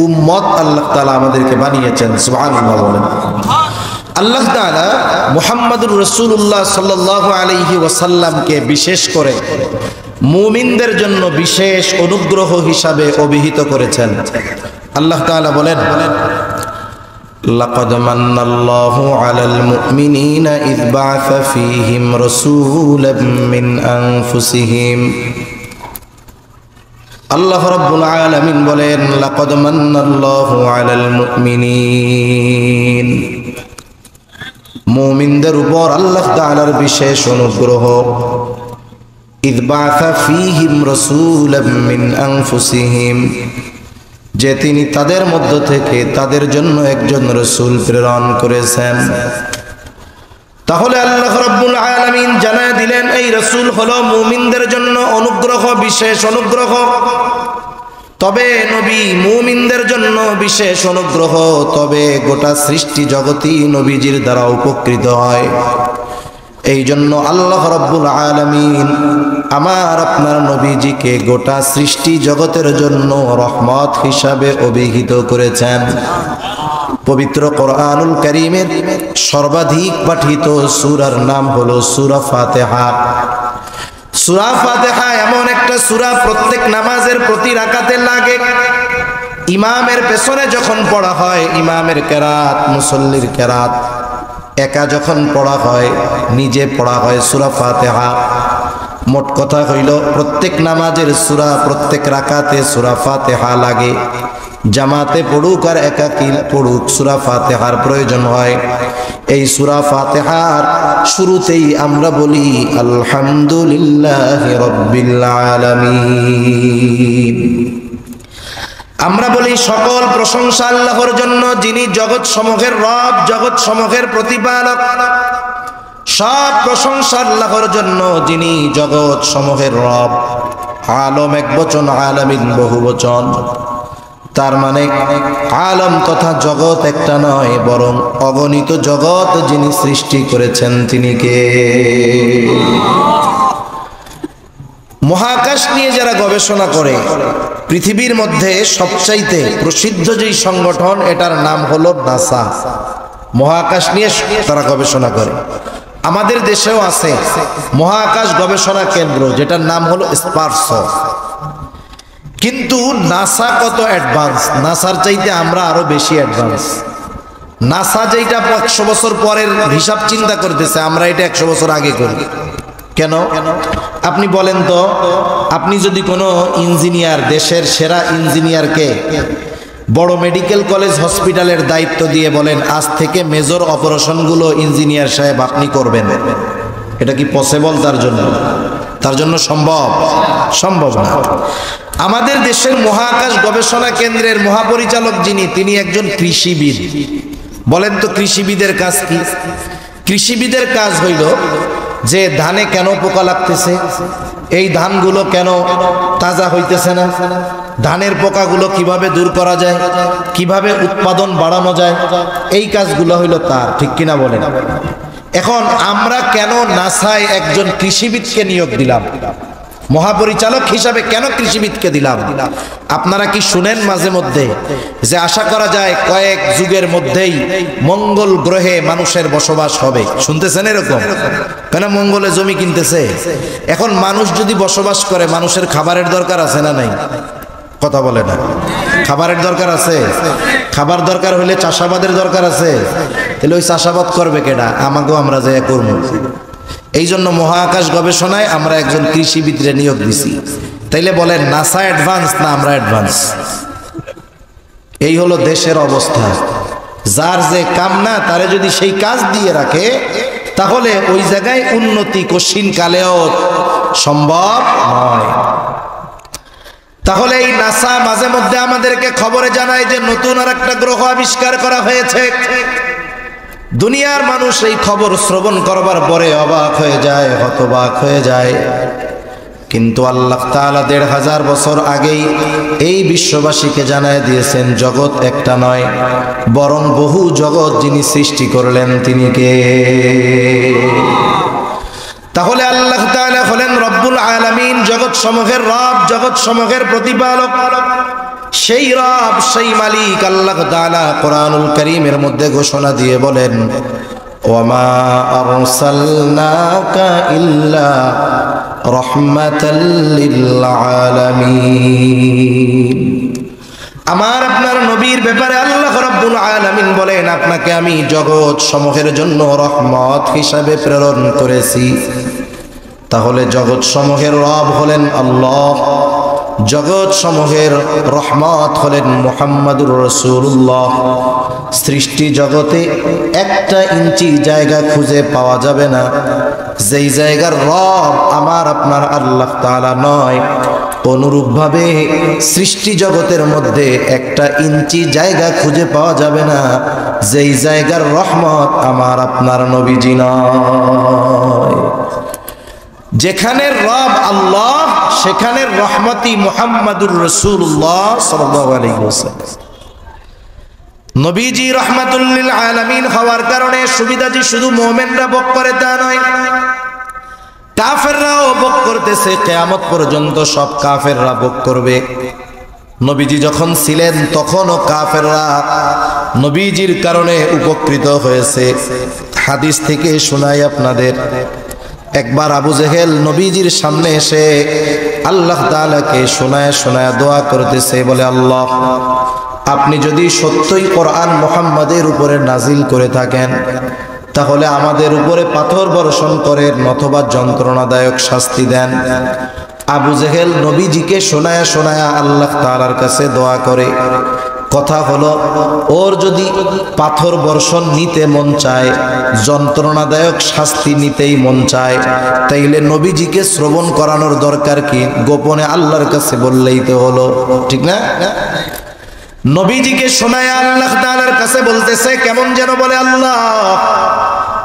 উম্মত আল্লাহ তাআলা আমাদেরকে বানিয়েছেন। সুবহানাল্লাহ বলেন। আল্লাহ তাআলা মুহাম্মাদুর রাসূলুল্লাহ সাল্লাল্লাহু আলাইহি ওয়াসাল্লামকে বিশেষ করে মুমিনদের জন্য বিশেষ অনুগ্রহ হিসাবে অভিহিত করেছেন। আল্লাহ তাআলা বলেন, লাকাদ মান্নাল্লাহু আলাল মুমিনিনা ইয বা'আসা ফীহিম রাসূলাম মিন আনফুসিহিম। আল্লাহ রাব্বুল আলামিন বলেন, লাকাদ মান্নাল্লাহু আলাল মুমিনিন, মুমিনদের উপর আল্লাহ তাআলার বিশেষ অনুগ্রহ। ইয বা'আসা ফীহিম রাসূলাম মিন আনফুসিহিম, যে তিনি তাদের মধ্য থেকে তাদের জন্য একজন রাসূল প্রেরণ করেছেন। তাহলে আল্লাহ রাব্বুল আলামিন জানায় দিলেন এই রাসূল হলো মুমিনদের জন্য অনুগ্রহ, বিশেষ অনুগ্রহ। তবে নবী মুমিনদের জন্য বিশেষ অনুগ্রহ, তবে গোটা সৃষ্টি জগতই নবীজির দ্বারা উপকৃত হয়। এই জন্য আল্লাহ রাব্বুল আলামিন আমার আপনার নবীজিকে গোটা সৃষ্টি জগতের জন্য রহমত হিসাবে অভিহিত করেছেন। পবিত্র কোরআনুল কারীমের সর্বাধিক পাঠিত সূরার নাম হলো সূরা ফাতিহা। সূরা ফাতিহা এমন একটা সূরা প্রত্যেক নামাজের প্রতি রাকাতে লাগে। ইমামের পেছনে যখন পড়া হয়, ইমামের কেরাত, মুসল্লির কেরাত একা যখন পড়া হয়, নিজে পড়া হয় সূরা ফাতিহা। মোট কথা হইল প্রত্যেক নামাজের সূরা, প্রত্যেক রাকাতে সূরা ফাতিহা লাগে। জামাতে পড়ুক আর একাকী পড়ুক, সূরা ফাতিহার প্রয়োজন হয়। এই সূরা ফাতিহার শুরুতেই আমরা বলি আলহামদুলিল্লাহি রাব্বিল আলামিন। আমরা বলি সকল প্রশংসা আল্লাহর জন্য, যিনি জগৎ সমূহের রব, জগৎ সমূহের প্রতিপালক। সব প্রশংসা আল্লাহর জন্য, যিনি জগৎ সমূহের রব। আলম একবচন, আলামিন বহুবচন। তার মানে আলম তথা জগৎ একটা নয়, বরং অগণিত জগৎ যিনি সৃষ্টি করেছেন তিনি কে? মহাকাশ নিয়ে যারা গবেষণা করে, পৃথিবীর মধ্যে সবচাইতে প্রসিদ্ধ যেই সংগঠন, এটার নাম হলো নাসা। মহাকাশ নিয়ে তারা গবেষণা করে। আমাদের দেশেও আছে মহাকাশ গবেষণা কেন্দ্র, যেটার নাম হলো স্পার্স। কিন্তু নাসা কত অ্যাডভান্স, নাসার চাইতে আমরা আরো বেশি অ্যাডভান্স। নাসা যেটা 100 বছর পরের হিসাব চিন্তা করতেছে, আমরা এটা 100 বছর আগে করি। কেন আপনি বলেন তো? আপনি যদি কোনো ইঞ্জিনিয়ার, দেশের সেরা ইঞ্জিনিয়ারকে বড় মেডিকেল কলেজ হসপিটালের দায়িত্ব দিয়ে বলেন আজ থেকে মেজর অপারেশনগুলো ইঞ্জিনিয়ার সাহেব আপনি করবেন, এটা কি পসিবল? তার জন্য সম্ভব না। আমাদের দেশের মহাকাশ গবেষণা কেন্দ্রের মহাপরিচালক যিনি, তিনি একজন কৃষিবিদ। বলেন তো কৃষিবিদের কাজ কি? কৃষিবিদের কাজ হইল যে ধানে কেন পোকা লাগতেছে, এই ধানগুলো কেন তাজা হইতেছে না, ধানের পোকাগুলো কিভাবে দূর করা যায়, কিভাবে উৎপাদন বাড়ানো যায়, এই কাজগুলো হইল তার। ঠিক কিনা বলেন? এখন আমরা কেন নাসায় একজন কৃষিবিদকে নিয়োগ দিলাম? মহাপরিচালক হিসাবে কেন কৃষিবিদকে দিলাম? আপনারা কি শুনেন মাঝে মধ্যে যে আশা করা যায় কয়েক যুগের মধ্যেই মঙ্গল গ্রহে মানুষের বসবাস হবে? শুনতেছেন এরকম? কেন মঙ্গলে জমি কিনতেছে। এখন মানুষ যদি বসবাস করে, মানুষের খাবারের দরকার আছে না নাই? কথা বলে না। খাবারের দরকার আছে। খাবার দরকার হলে চাষাবাদের দরকার আছে। তাহলে ওই চাষাবাদ করবে কেডা? আমাকেও আমরা যে করব। এই জন্য মহাকাশ গবেষণায় আমরা একজন কৃষিবিদরে নিয়োগ দিছি। তাইলে বলেন নাসা অ্যাডভান্স না আমরা অ্যাডভান্স? এই হলো দেশের অবস্থা। যার যে কাম না, তারে যদি সেই কাজ দিয়ে রাখে, তাহলে ওই জায়গায় উন্নতি কঠিন কালেও সম্ভব নয়। তাহলে এই নাসা মাঝে মধ্যে আমাদেরকে খবরে জানায় যে নতুন আর একটা গ্রহ আবিষ্কার করা হয়েছে। দুনিয়ার মানুষ এই খবর শ্রবণ করবার পরে অবাক হয়ে যায়, হতবাক হয়ে যায়। কিন্তু আল্লাহ তাআলা ১৫০০ বছর আগেই এই বিশ্ববাসীকে জানায় দিয়েছেন জগৎ একটা নয়, বরং বহু জগৎ যিনি সৃষ্টি করলেন তিনি কে? তাহলে আল্লাহ তাআলা হলেন রব্বুল আলামিন, জগৎ সমূহের রব, জগৎ সমূহের প্রতিপালক। সেই রব, সেই মালিক আল্লাহ তাআলা কোরআনুল কারীমের মধ্যে ঘোষণা দিয়ে বলেন, ওয়ামা আরসালনাকা ইল্লা রাহমাতাল লিল আলামিন। আমার আপনার নবীর ব্যাপারে আল্লাহ রাব্বুল আলামিন বলেন, আপনাকে আমি জগৎ সমূহের জন্য রহমত হিসাবে প্রেরণ করেছি। তাহলে জগৎ সমূহের রব হলেন আল্লাহ, জগৎ সমূহের রহমত হলেন মুহাম্মাদুর রাসূলুল্লাহ। সৃষ্টি জগতে একটা ইঞ্চি জায়গা খুঁজে পাওয়া যাবে না যেই জায়গার রব আমার আপনার আল্লাহ তাআলা নয়। অনুরূপভাবে সৃষ্টি জগতের মধ্যে একটা ইঞ্চি জায়গা খুঁজে পাওয়া যাবে না যেই জায়গার রহমত আমার আপনার নবীজি নয়। যেখানে রব আল্লাহ, সেখানে রহমতি মুহাম্মাদুর রাসূলুল্লাহ সাল্লাল্লাহু আলাইহি ওয়াসাল্লাম। নবীজি রাহমাতুল লিল আলামিন হওয়ার কারণে সুবিধা যে শুধু মুমিনরা ভোগ করে তা নয়, কাফেররাও ভোগ করতেছে। কিয়ামত পর্যন্ত সব কাফেররা ভোগ করবে। নবীজি যখন ছিলেন তখনও কাফেররা নবীজির কারণে উপকৃত হয়েছে। হাদিস থেকে শোনাই আপনাদের। একবার আবু জেহেল নবীজির সামনে এসে আল্লাহ তাআলাকে শোনায় শোনায় দোয়া করতেছে, বলে আল্লাহ, আপনি যদি সত্যই কোরআন মুহাম্মাদের উপরে নাজিল করে থাকেন তাহলে আমাদের উপরে পাথর বর্ষণ করেন অথবা যন্ত্রণাদায়ক শাস্তি দেন। আবু জেহেল নবীজিকে শোনায়া শোনায়া আল্লাহ তাআলার কাছে দোয়া করে। কথা হলো, ওর যদি পাথর বর্ষণ নিতে মন চায়, যন্ত্রণাদায়ক শাস্তি নিতেই মন চায়, তাইলে নবীজিকে শ্রবণ করানোর দরকার কি? গোপনে আল্লাহর কাছে বললেই তো হলো, ঠিক না? নবীজিকে শোনায় আল্লাহ তাআলার কাছে বলতেছে, কেমন যেন বলে, আল্লাহ,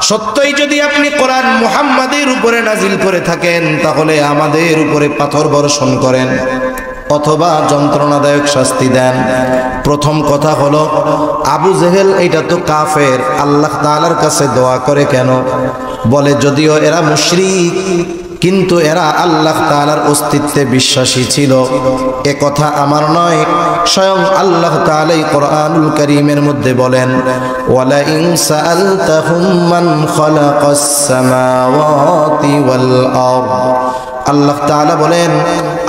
সত্যই যদি আপনি কোরআন মুহাম্মাদের উপরে নাজিল করে থাকেন তাহলে আমাদের উপরে পাথর বর্ষণ করেন অথবা যন্ত্রণাদায়ক শাস্তি দেন। প্রথম কথা হলো, আবু জেহেল এটা তো কাফের, আল্লাহ তাআলার কাছে দোয়া করে কেন? বলে যদিও এরা মুশরিক, কিন্তু এরা আল্লাহ তাআলার অস্তিত্বে বিশ্বাসী ছিল। এ কথা আমার নয়, স্বয়ং আল্লাহ তাআলাই কোরআনুল কারীমের মধ্যে বলেন, ওয়ালা ইন সাআলতাহুম মান খালাকাস সামাওয়াতি ওয়াল আরদ। আল্লাহ তাআলা বলেন,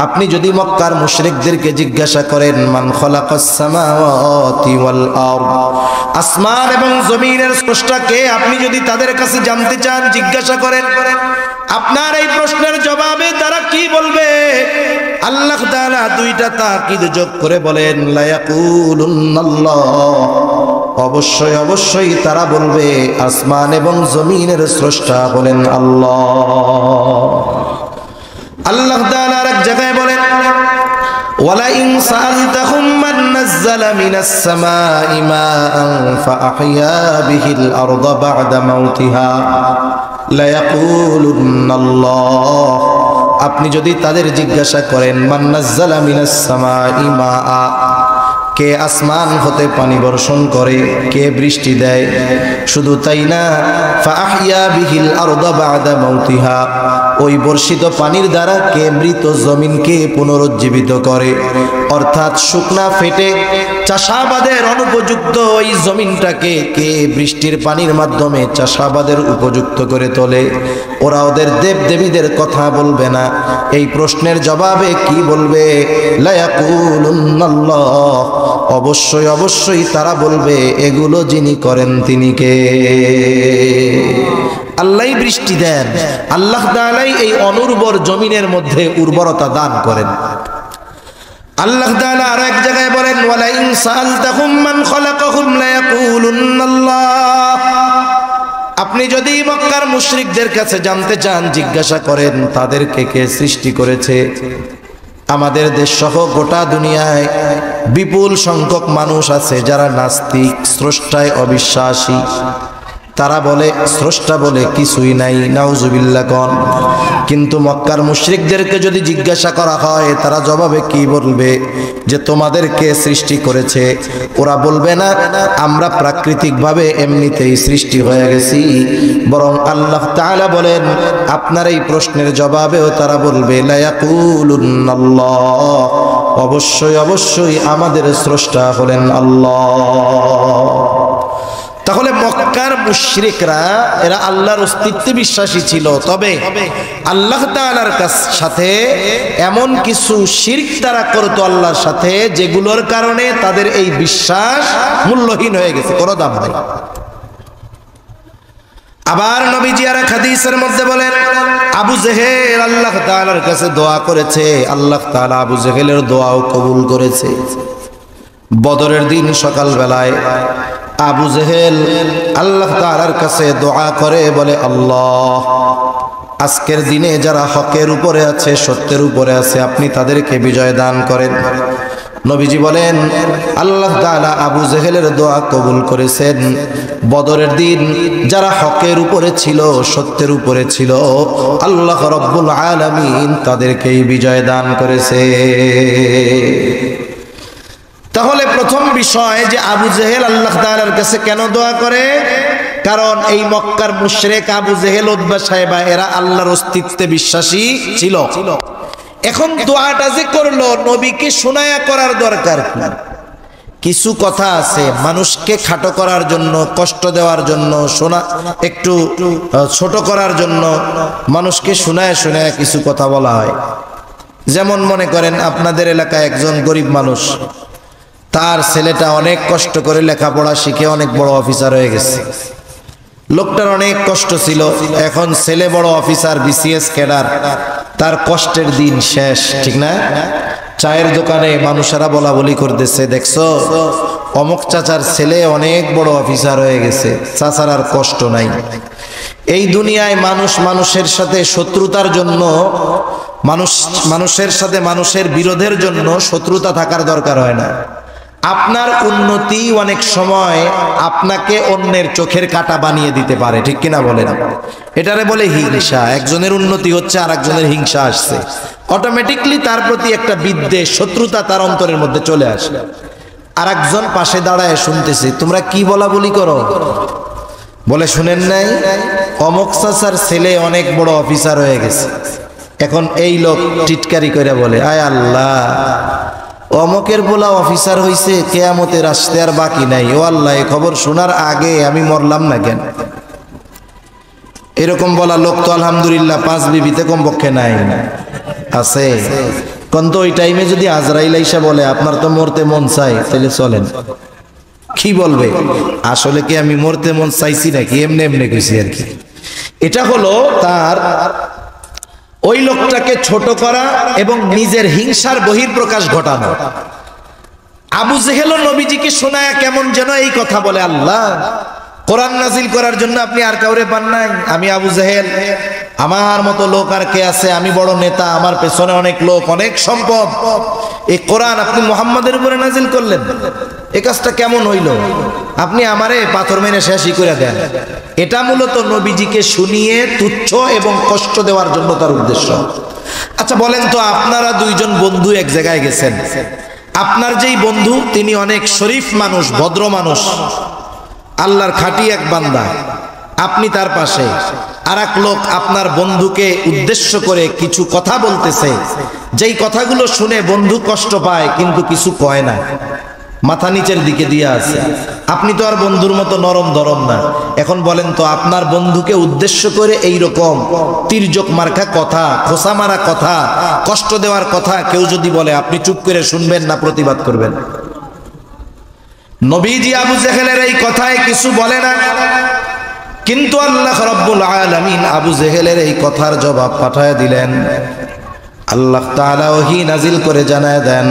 আপনি যদি মক্কার মুশরিকদেরকে জিজ্ঞাসা করেন মান খালাকাস সামাওয়াতি ওয়াল আরদ, আসমান এবং জমিনের স্রষ্টা কে, আপনি যদি তাদের কাছে জানতে চান, জিজ্ঞাসা করেন, আপনার এই প্রশ্নের জবাবে তারা কি বলবে? আল্লাহ তাআলা দুইটা তাকিদ যোগ করে বলেন, লা ইয়াকুলুন্নাল্লাহ, অবশ্যই অবশ্যই তারা বলবে আসমান এবং জমিনের স্রষ্টা হলেন আল্লাহ। আল্লাহ তাআলা আরেক জায়গায় বলেন, ওয়ালা ইন সাআলতাহুম মান নাযালা মিনাস সামাই মাআন ফাআহইয়া বিহিল আরদা বা'দা মাউতিহা লা ইয়াকুলুন্নাল্লাহ। আপনি যদি তাদের জিজ্ঞাসা করেন মান নাযালা মিনাস সামাই মাআ, কে আসমান হতে পানি বর্ষণ করে, কে বৃষ্টি দেয়, শুধু তাই না, ফাআহইয়া বিহিল আরদা বা'দা মাউতিহা, ওই বর্ষিত পানির দ্বারা কে মৃত জমিনকে পুনরুজ্জীবিত করে, অর্থাৎ শুকনা ফেটে চাষাবাদের অনুপযুক্ত ওই জমিনটাকে কে বৃষ্টির পানির মাধ্যমে চাষাবাদের উপযুক্ত করে তোলে। ওরা ওদের দেব দেবীদের কথা বলবে না, এই প্রশ্নের জবাবে কি বলবে? লা ইয়াকুলুন্নাল্লাহ, অবশ্যই অবশ্যই তারা বলবে এগুলো যিনি করেন তিনি কে? আল্লাহই বৃষ্টি দেন, আল্লাহ তাআলাই এই অনুর্বর জমিনের মধ্যে উর্বরতা দান করেন। আল্লাহ তাআলা আর এক জায়গায় বলেন, ওয়ালা ইন সাআলতাহুম মান খালাকাহুম লা ইয়াকুলুন্নাল্লাহ। আপনি যদি মক্কার মুশরিকদের কাছে জানতে চান, জিজ্ঞাসা করেন তাদেরকে কে সৃষ্টি করেছে, আমাদের দেশ সহ গোটা দুনিয়ায় বিপুল সংখ্যক মানুষ আছে যারা নাস্তিক, স্রষ্টায় অবিশ্বাসী। তারা বলে স্রষ্টা বলে কিছুই নাই, নাউজুবিল্লাহ কোন। কিন্তু মক্কার মুশরিকদেরকে যদি জিজ্ঞাসা করা হয়, তারা জবাবে কি বলবে? যে তোমাদেরকে সৃষ্টি করেছে। ওরা বলবে না আমরা প্রাকৃতিকভাবে এমনিতেই সৃষ্টি হয়ে গেছি, বরং আল্লাহ তাআলা বলেন আপনার এই প্রশ্নের জবাবেও তারা বলবে লা ইয়াকুলুন্নাল্লাহ, অবশ্যই অবশ্যই আমাদের স্রষ্টা হলেন আল্লাহ। তাহলে মক্কার মুশরিকরা এরা আল্লাহর অস্তিত্বে বিশ্বাসী ছিল, তবে আল্লাহ তাআলার সাথে এমন কিছু শিরক তারা করতো আল্লাহর সাথে, যেগুলোর কারণে তাদের এই বিশ্বাস মূল্যহীন হয়ে গেছে, কোনো দাম নেই। আবার নবীজি আর এক হাদিসের মধ্যে বলেন, আবু জেহেল আল্লাহ তাআলার কাছে দোয়া করেছে, আল্লাহ তাআলা আবু জেহেলের দোয়াও কবুল করেছে। বদরের দিন সকালবেলায় আবু জেহেল আল্লাহ তাআলার কাছে দোয়া করে বলে, আল্লাহ আজকের দিনে যারা হকের উপরে আছে, সত্যের উপরে আছে, আপনি তাদেরকে বিজয় দান করেন। নবীজি বলেন আল্লাহ তাআলা আবু জেহেলের দোয়া কবুল করেছেন। বদরের দিন যারা হকের উপরে ছিল, সত্যের উপরে ছিল, আল্লাহ রাব্বুল আলামিন তাদেরকেই বিজয় দান করেছে। তাহলে প্রথম বিষয় যে আবু জেহেল আল্লাহ তাআলার কাছে কেন দোয়া করে? কারণ এই মক্কার মুশরিক আবু জেহেল, উতবা, সাইবা এরা আল্লাহর অস্তিত্বে বিশ্বাসী ছিল। এখন দোয়াটা যে করলো, নবীকে শোনায়া করার দরকার কি? কিছু কথা আছে মানুষকে খাটো করার জন্য, কষ্ট দেওয়ার জন্য, শোনা একটু ছোট করার জন্য মানুষকে শোনায় শোনায় কিছু কথা বলা হয়। যেমন মনে করেন আপনাদের এলাকায় একজন গরিব মানুষ, তার ছেলেটা অনেক কষ্ট করে লেখাপড়া শিখে অনেক বড় অফিসার হয়ে গেছে। লোকটার অনেক কষ্ট ছিল, এখন ছেলে বড় অফিসার, বিসিএস ক্যাডার, তার কষ্টের দিন শেষ, ঠিক না? চায়ের দোকানে মানুষেরা বলা বলি করতেছে, দেখছো অমুক চাচার ছেলে অনেক বড় অফিসার হয়ে গেছে, চাচার আর কষ্ট নাই। এই দুনিয়ায় মানুষ মানুষের সাথে শত্রুতার জন্য, মানুষের সাথে মানুষের বিরোধের জন্য শত্রুতা থাকার দরকার হয় না। আপনার উন্নতি অনেক সময় আপনাকে অন্যের চোখের কাঁটা বানিয়ে দিতে পারে, ঠিক কিনা বলেন? এটারে বলে হিংসা। একজনের উন্নতি হচ্ছে আর একজনের হিংসা আসছে, অটোমেটিকলি তার প্রতি একটা বিদ্বেষ, শত্রুতা তার অন্তরের মধ্যে চলে আসে। আর একজন পাশে দাঁড়ায় শুনতেছে, তোমরা কি বলা বলি করো? বলে শুনেন নাই, অমুক চাচার ছেলে অনেক বড় অফিসার হয়ে গেছে। এখন এই লোক টিটকারি করে বলে, আয় আল্লাহ, অমুকের বলা অফিসার হইছে, কিয়ামতের আসতে আর বাকি নাই। ও আল্লাহ, এই খবর শোনার আগে আমি মরলাম না কেন? এরকম বলা লোক তো আলহামদুলিল্লাহ 5 বিবিতে কমপক্ষে নাই, আছে। কিন্তু ওই টাইমে যদি আজরাইল আইসা বলে আপনার তো মরতে মন চাই, তাহলে চলেন। কি বলবে? আসলে কি আমি মরতে মন চাইছি নাকি এমনি এমনি কইছি আর কি। এটা হলো তার ওই লোকটাকে ছোট করা এবং নিজের হিংসার বহিঃপ্রকাশ ঘটানো। আবু জেহেল নবীজিকে শোনায় কেমন যেন এই কথা বলে, আল্লাহ, কোরআন নাজিল করার জন্য আপনি আর কাউরে পান নাই? আমি আবু জেহেল, আমার মতো লোক আর কে আছে? আমি বড় নেতা, আমার পেছনে অনেক লোক, অনেক সম্পদ। এই কোরআন আপনি মুহাম্মাদের উপরে নাজিল করলেন, এই কাজটা কেমন হইল? আপনি আমারে পাথর মেরে শেষই করে দেন। এটা মূলত নবীজিকে শুনিয়ে তুচ্ছ এবং কষ্ট দেওয়ার জন্য তার উদ্দেশ্য। আচ্ছা বলেন তো, আপনারা দুইজন বন্ধু এক জায়গায় গেছেন, আপনার যেই বন্ধু তিনি অনেক শরীফ মানুষ, ভদ্র মানুষ, আল্লাহর খাঁটি এক বান্দা, আপনি তার পাশে, আর এক লোক আপনার বন্ধুকে উদ্দেশ্য করে কিছু কথা বলতেছে, যেই কথাগুলো শুনে বন্ধু কষ্ট পায় কিন্তু কিছু কয় না, মাথা নিচের দিকে দিয়ে আছে। আপনি তো আর বন্ধুর মতো নরম ধরম না। এখন বলেন তো, আপনার বন্ধুকে উদ্দেশ্য করে এই রকম তির্যক মার্কা কথা, খোসা মারা কথা, কষ্ট দেওয়ার কথা কেউ যদি বলে, আপনি চুপ করে শুনবেন না প্রতিবাদ করবেন? নবীজি আবু জেহেলের এই কথায় কিছু বলে না, কিন্তু আল্লাহ রাব্বুল আলামিন আবু জেহেলের এই কথার জবাব পাঠায় দিলেন। আল্লাহ তাআলা ওহী নাজিল করে জানায় দেন,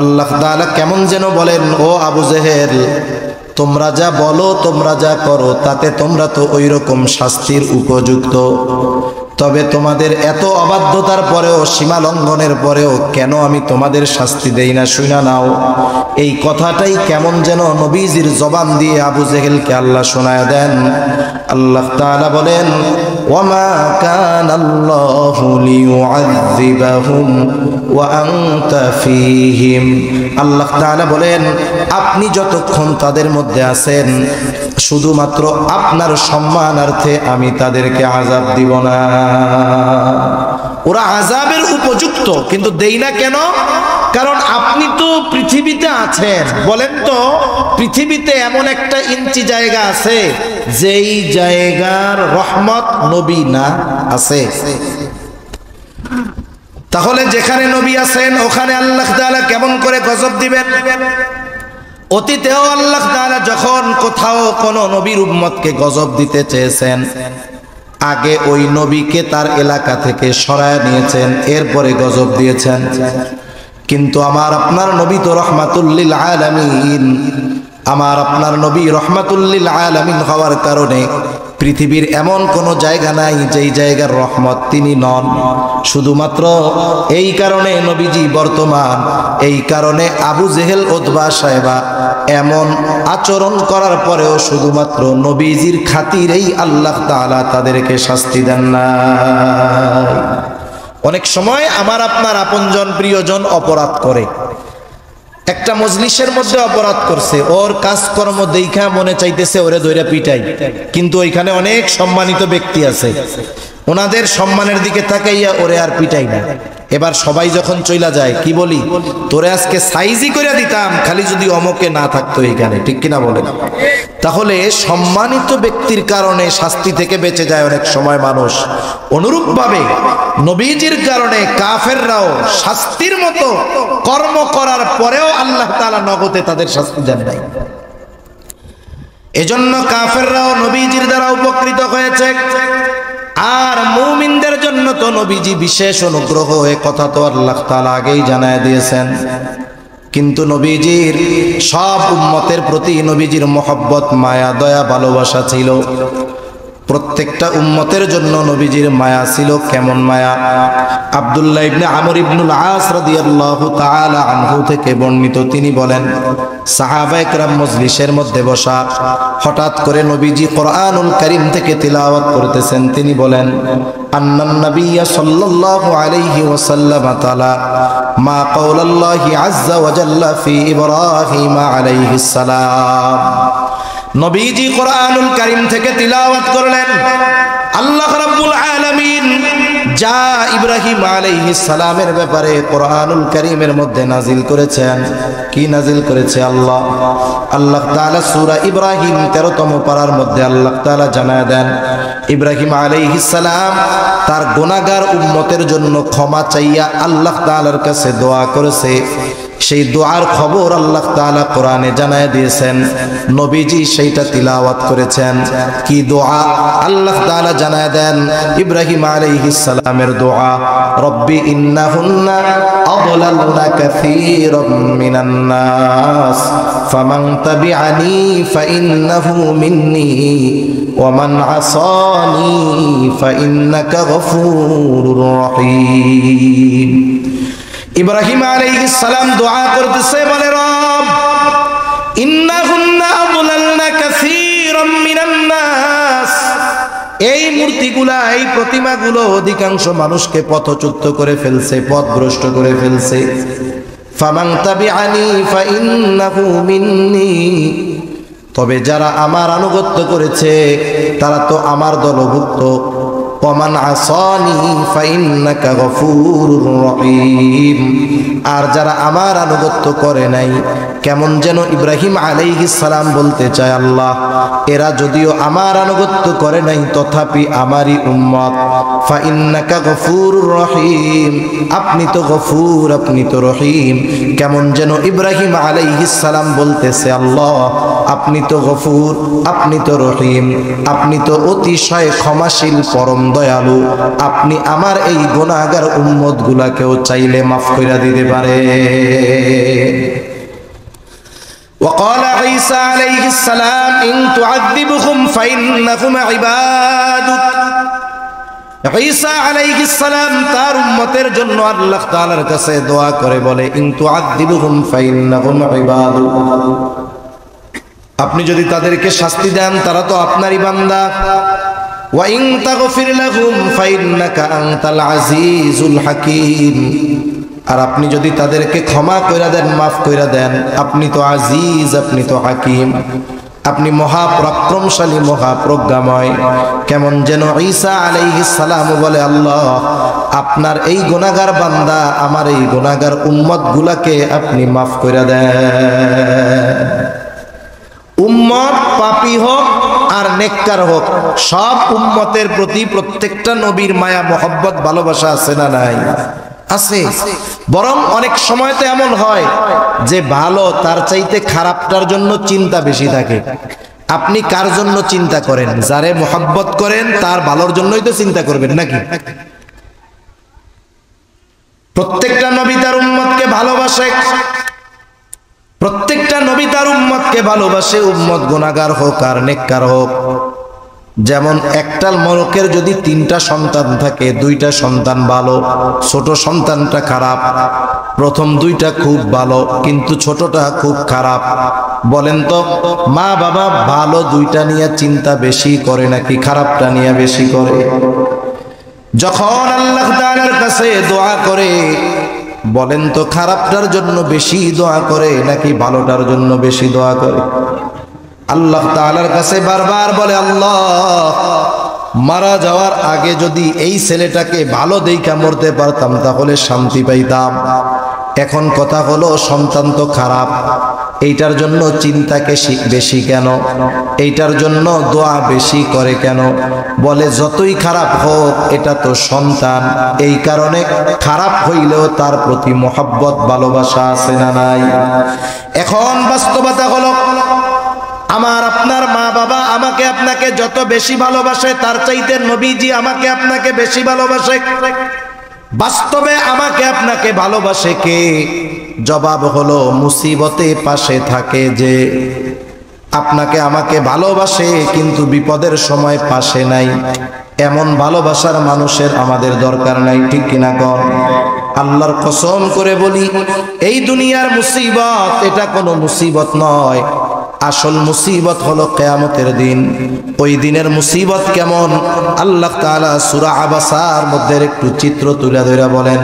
আল্লাহ তাআলা কেমন যেন বলেন, ও আবু জেহেল, তোমরা যা বলো, তোমরা যা করো, তাতে তোমরা তো ওই রকম শাস্তির উপযুক্ত। তবে তোমাদের এত অবাধ্যতার পরেও, সীমা লঙ্ঘনের পরেও কেন আমি তোমাদের শাস্তি দেই না শুনা নাও। এই কথাটাই কেমন যেন নবীজির জবান দিয়ে আবু জেহেলকে আল্লাহ শোনায় দেন। আল্লাহ তাআলা বলেন, ওয়ামা কানাল্লাহু লিয়ুআযযিবাহুম ওয়া আনতা ফীহিম। আল্লাহ তাআলা বলেন, আপনি যতক্ষণ তাদের মধ্যে আছেন, শুধুমাত্র আপনার সম্মানার্থে আমি তাদেরকে আযাব দিব না। ওরা আযাবের উপযুক্ত, কিন্তু দেই না কেন? কারণ আপনি তো পৃথিবীতে আছেন। বলেন তো, পৃথিবীতে এমন একটা ইঞ্চি জায়গা আছে যেই জায়গার রহমত নবী না আছে? তাহলে যেখানে নবী আছেন ওখানে আল্লাহ তাআলা কেমন করে গজব দিবেন? অতীতেও আল্লাহ তাআলা যখন কোথাও কোন নবীর উম্মতকে গজব দিতে চেয়েছেন, আগে ওই নবীকে তার এলাকা থেকে সরায় নিয়েছেন, এরপরে গজব দিয়েছেন। কিন্তু আমার আপনার নবী তো রাহমাতুল লিল আলামিন। আমার আপনার নবী রাহমাতুল লিল আলামিন হওয়ার কারণে পৃথিবীর এমন কোন জায়গা নাই যেই জায়গার রহমত তিনি নন। শুধুমাত্র এই কারণে নবীজি বর্তমান, এই কারণে আবু জেহেল, উতবা, সাইবা এমন আচরণ করার পরেও শুধুমাত্র নবীজির খাতিরেই আল্লাহ তাআলা তাদেরকে শাস্তি দেন না। অনেক সময় আমার আপনার আপনজন, প্রিয়জন অপরাধ করে, একটা মজলিসের মধ্যে অপরাধ করছে, ওর কাজকর্ম দেখা মনে চাইতেছে ওরে ধইরা পিটাই, কিন্তু ওইখানে অনেক সম্মানিত ব্যক্তি আছে, ওনাদের সম্মানের দিকে তাকাইয়া ওরে আর পিটাই না। এবার সবাই যখন চইলা যায়, কি বলি, তোরে আজকে সাইজি করে দিতাম খালি যদি অমকে না থাকতো এইখানে, ঠিক কিনা বলেন? তাহলে সম্মানিত ব্যক্তির কারণে শাস্তি থেকে বেঁচে যায় অনেক সময় মানুষ। অনুরূপভাবে নবীজির কারণে কাফেররাও শাস্তির মতো কর্ম করার পরেও আল্লাহ তাআলা নগদে তাদের শাস্তি দেন নাই। এজন্য কাফেররাও নবীজির দ্বারা উপকৃত হয়েছে, আর মুমিনদের জন্য তো নবীজি বিশেষ অনুগ্রহ, এ কথা তো আল্লাহ তাআলা আগেই জানায় দিয়েছেন। কিন্তু নবীজির সব উম্মতের প্রতি নবীজির মহব্বত, মায়া, দয়া, ভালোবাসা ছিল। প্রত্যেকটা উম্মতের জন্য নবীজির মায়া ছিল। কেমন মায়া? আব্দুল্লাহ ইবনে আমর ইবনুল আস রাদিয়াল্লাহু তাআলা আনহু থেকে বর্ণিত, তিনি বলেন, সাহাবায়ে কেরাম মজলিসের মধ্যে বসা, হঠাৎ করে নবীজি কোরআনুল কারীম থেকে তিলাওয়াত করতেছেন। তিনি বলেন, আন্নান নাবিয়্যা সাল্লাল্লাহু আলাইহি ওয়াসাল্লাম তাআলা মা কাওলাল্লাহি আযজা ওয়া জাল্লা ফি ইব্রাহিম আলাইহিস সালাম। নবীজি কোরআনুল কারীম থেকে তিলাওয়াত করলেন। আল্লাহ রাব্বুল আলামিন যা ইব্রাহিম আলাইহিস সালামের ব্যাপারে কোরআনুল কারীমের মধ্যে নাজিল করেছেন, কি নাজিল করেছে আল্লাহ তাআলা সূরা ইব্রাহিম 13তম পারার মধ্যে আল্লাহ তাআলা জানায় দেন, ইব্রাহিম আলাইহিস সালাম তার গুনাহগার উম্মতের জন্য ক্ষমা চাইয়া আল্লাহ তাআলার কাছে দোয়া করেছে। সেই দোয়ার খবর আল্লাহ তাআলা কোরআনে জানায় দিয়েছেন, নবীজি সেইটা তিলাওয়াত করেছেন। কি দোয়া আল্লাহ তাআলা জানায় দেন, ইব্রাহিম আলাইহিস সালামের দোয়া, রব্বি ইন্নাহুন্না আদলালনা কাসীরাম মিনান নাস ফামান তাবিআনি ফাইন্নাহু মিন্নি ওয়া মান আসানি ফাইন্নাকা গফুরুর রহিম। ইব্রাহিম আলাইহিস সালাম দোয়া করতেছে, বলে রব ইন্নাহুন্না আদলালনা কাসীরাম মিনান নাস, এই মূর্তিগুলা, এই প্রতিমাগুলো অধিকাংশ মানুষকে পথচ্যুত করে ফেলছে, পথভ্রষ্ট করে ফেলছে। ফামান তাবিআনি ফাইন্নাহু মিন্নি, তবে যারা আমার আনুগত্য করেছে তারা তো আমার দলভুক্ত। ওয়ামান আসানি ফাইন্নাকা গফুরুর রহিম, আর যারা আমার আনুগত্য করে নাই, কেমন যেন ইব্রাহিম আলাইহিস সালাম বলতে চায়, আল্লাহ এরা যদিও আমার আনুগত্য করে নাই তথাপি আমারই উম্মত। ফাইন্নাকা গফুরুর রহিম, আপনি তো গফুর, আপনি তো রহিম। কেমন যেন ইব্রাহিম আলাইহিস সালাম বলতেছে, আল্লাহ আপনি তো গফুর, আপনি তো রহিম, আপনি তো অতিশয় ক্ষমাশীল, পরম দয়ালু, আপনি আমার এই গুনাহগার উম্মত গুলাকেও চাইলে মাফ কইরা দিতে পারে। وقال عيسى عليه السلام إن تعذبهم فإنهم عبادك, ঈসা আলাইহিস সালাম তার উম্মতের জন্য আল্লাহ তাআলার কাছে দোয়া করে বলে, ইন তুআযিবুহুম ফাইন্নাহুম ইবাদুক, আপনি যদি তাদেরকে শাস্তি দেন তারা তো আপনারই বান্দা। ওয়া ইন তাগফির লাহুম ফাইন্নাকা আনতাল আজিজুল হাকীম, আর আপনি যদি তাদেরকে ক্ষমা কইরা দেন, মাফ কইরা দেন, আপনি তো আজিজ, আপনি তো হাকিম, আপনি মহাপরাক্রমশালী, মহাপ্রজ্ঞাময়। কেমন যেন ঈসা আলাইহিস সালাম বলে, আল্লাহ আপনার এই গুনাহগার বান্দা, আমার এই গুনাহগার উম্মত গুলাকে আপনি মাফ কইরা দেন। উম্মত পাপী হোক আর নেককার হোক, সব উম্মতের প্রতি প্রত্যেকটা নবীর মায়া, মোহব্বত, ভালোবাসা আছে না নাই? আছে। বরং অনেক সময় তো এমন হয় যে ভালো তার চাইতে খারাপটার জন্য চিন্তা বেশি থাকে। আপনি কার জন্য চিন্তা করেন? যারে মোহব্বত করেন তার ভালোর জন্যই তো চিন্তা করবেন নাকি? প্রত্যেকটা নবী তার উম্মতকে ভালোবাসে, প্রত্যেকটা নবী তার উম্মতকে ভালোবাসে, উম্মত গুনাহগার হোক আর নেককার হোক। যেমন একটা মরকের যদি 3টা সন্তান থাকে, 2টা সন্তান ভালো, ছোট সন্তানটা খারাপ, প্রথম 2টা খুব ভালো কিন্তু ছোটটা খুব খারাপ। বলেন তো মা বাবা ভালো 2টা নিয়ে চিন্তা বেশি করে নাকি খারাপটা নিয়ে বেশি করে? যখন আল্লাহ তাআলার কাছে দোয়া করে, বলেন তো খারাপটার জন্য বেশি দোয়া করে নাকি ভালোটার জন্য বেশি দোয়া করে? আল্লাহ তাআলার কাছে বারবার বলে, আল্লাহ মারা যাওয়ার আগে যদি এই ছেলেটাকে ভালো দেইখা মরতে পারতাম তাহলে শান্তি পাইতাম। এখন কথা হলো সন্তান তো খারাপ, এইটার জন্য চিন্তাকে বেশি কেন? এইটার জন্য দোয়া বেশি করে কেন? বলে যতই খারাপ হোক এটা তো সন্তান, এই কারণে খারাপ হইলেও তার প্রতি মহব্বত, ভালোবাসা আছে না নাই? এখন বাস্তবতা হলো আমার আপনার মা বাবা আমাকে আপনাকে যত বেশি ভালোবাসে তার চাইতে নবীজি আমাকে আপনাকে বেশি ভালোবাসে। বাস্তবে আমাকে আপনাকে ভালোবাসে কে? জবাব হলো মুসিবতে পাশে থাকে যে। আপনাকে আমাকে ভালোবাসে কিন্তু বিপদের সময় পাশে নাই, এমন ভালোবাসার মানুষের আমাদের দরকার নাই, ঠিক কিনা কর? আল্লাহর কসম করে বলি, এই দুনিয়ার মুসিবত এটা কোনো মুসিবত নয়, আসল মুসিবত হলো কিয়ামতের দিন। ওই দিনের মুসিবত কেমন আল্লাহ তাআলা সূরা আবাসার মধ্যে একটু চিত্র তুলে ধরে বলেন,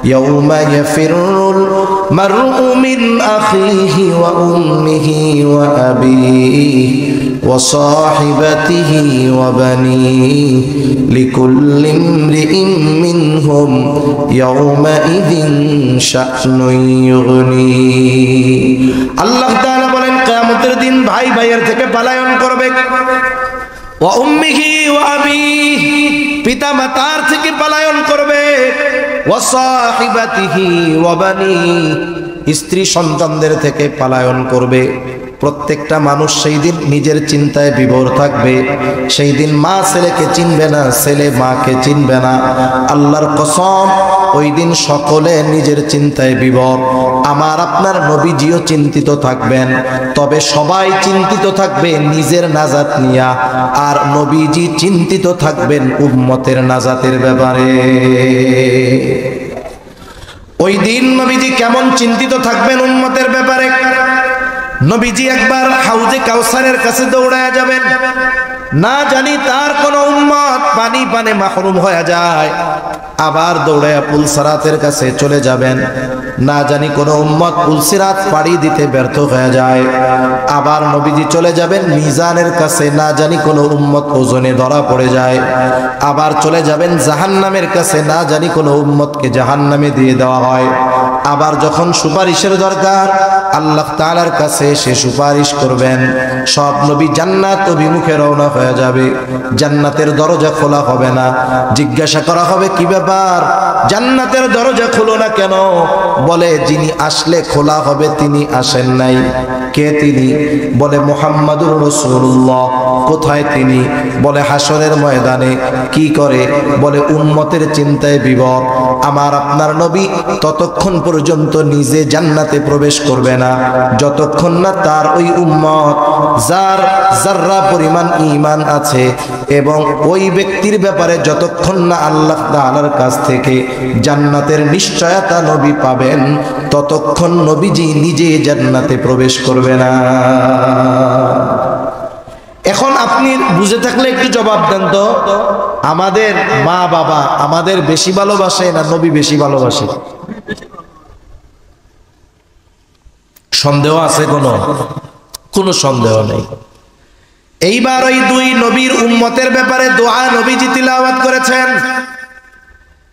ইয়াউমা ইয়াফিরুল মারউ মিন আখিহি ওয়া উম্মিহি ওয়া আবিহি وصاحبته وبنيه لكل امرئ منهم يومئذ شأن يغنيه আল্লাহ তাআলা বলেন কিয়ামতের দিন ভাই ভাইয়ের থেকে পলায়ন করবে ওয়া উম্মিহি ওয়া আবিহি পিতা মাতার থেকে পলায়ন করবে ওয়া সাহিবাতিহি ওয়া বানিহি স্ত্রী সন্তানদের থেকে পলায়ন করবে প্রত্যেকটা মানুষ সেই দিন নিজের চিন্তায় বিভোর থাকবে সেই দিন মা ছেলেকে চিনবে না ছেলে মাকে চিনবে না আল্লাহর কসম ওই দিন সকলে নিজের চিন্তায় বিভোর আমার আপনার নবীজিও চিন্তিত থাকবেন তবে সবাই চিন্তিত থাকবে নিজের নাজাত নিয়া আর নবীজি চিন্তিত থাকবেন উম্মতের নাজাতের ব্যাপারে ওই দিন নবীজি কেমন চিন্তিত থাকবেন উম্মতের ব্যাপারে নবীজি একবার হাউজে কাউসারের কাছে দৌড়ায়া যাবেন না জানি তার কোন উম্মত পানি পানে মাহরুম হয়ে যায় আবার দৌড়ায়া পুলসিরাতের কাছে চলে যাবেন না জানি কোন উম্মত পুলসিরাত পাড়ি দিতে ব্যর্থ হয়ে যায় আবার নবীজি চলে যাবেন মিজানের কাছে না জানি কোন উম্মত ওজনে ধরা পড়ে যায় আবার চলে যাবেন জাহান্নামের কাছে না জানি কোন উম্মতকে জাহান্নামে দিয়ে দেওয়া হয় আবার যখন সুপারিশের দরকার আল্লাহ তাআলার কাছে সে সুপারিশ করবেন সব নবী জান্নাত অভিমুখে রওনা হয়ে যাবে জান্নাতের দরজা খোলা হবে না জিজ্ঞাসা করা হবে কি ব্যাপার জান্নাতের দরজা খোলো না কেন বলে যিনি আসলে খোলা হবে তিনি আসেন নাই কে তিনি বলে মুহাম্মাদুর রাসূলুল্লাহ কোথায় তিনি বলে হাসরের ময়দানে কি করে বলে উম্মতের চিন্তায় বিভোর আমার আপনার নবী ততক্ষণ পর্যন্ত নিজে জান্নাতে প্রবেশ করবে না যতক্ষণ না তার ওই উম্মত যার যাররা পরিমাণ ঈমান আছে এবং ওই ব্যক্তির ব্যাপারে যতক্ষণ না আল্লাহ তাআলার কাছ থেকে জান্নাতের নিশ্চয়তা নবী পাবেন ততক্ষণ নবীজি নিজে জান্নাতে প্রবেশ করবে না এখন আপনি বুঝে থাকলে একটু জবাব দেন তো আমাদের মা বাবা আমাদের বেশি ভালোবাসে না নবী বেশি ভালোবাসে সন্দেহ আছে কোনো সন্দেহ নেই এইবার ওই দুই নবীর উম্মতের ব্যাপারে দোয়া নবীজি তিলাওয়াত করেছেন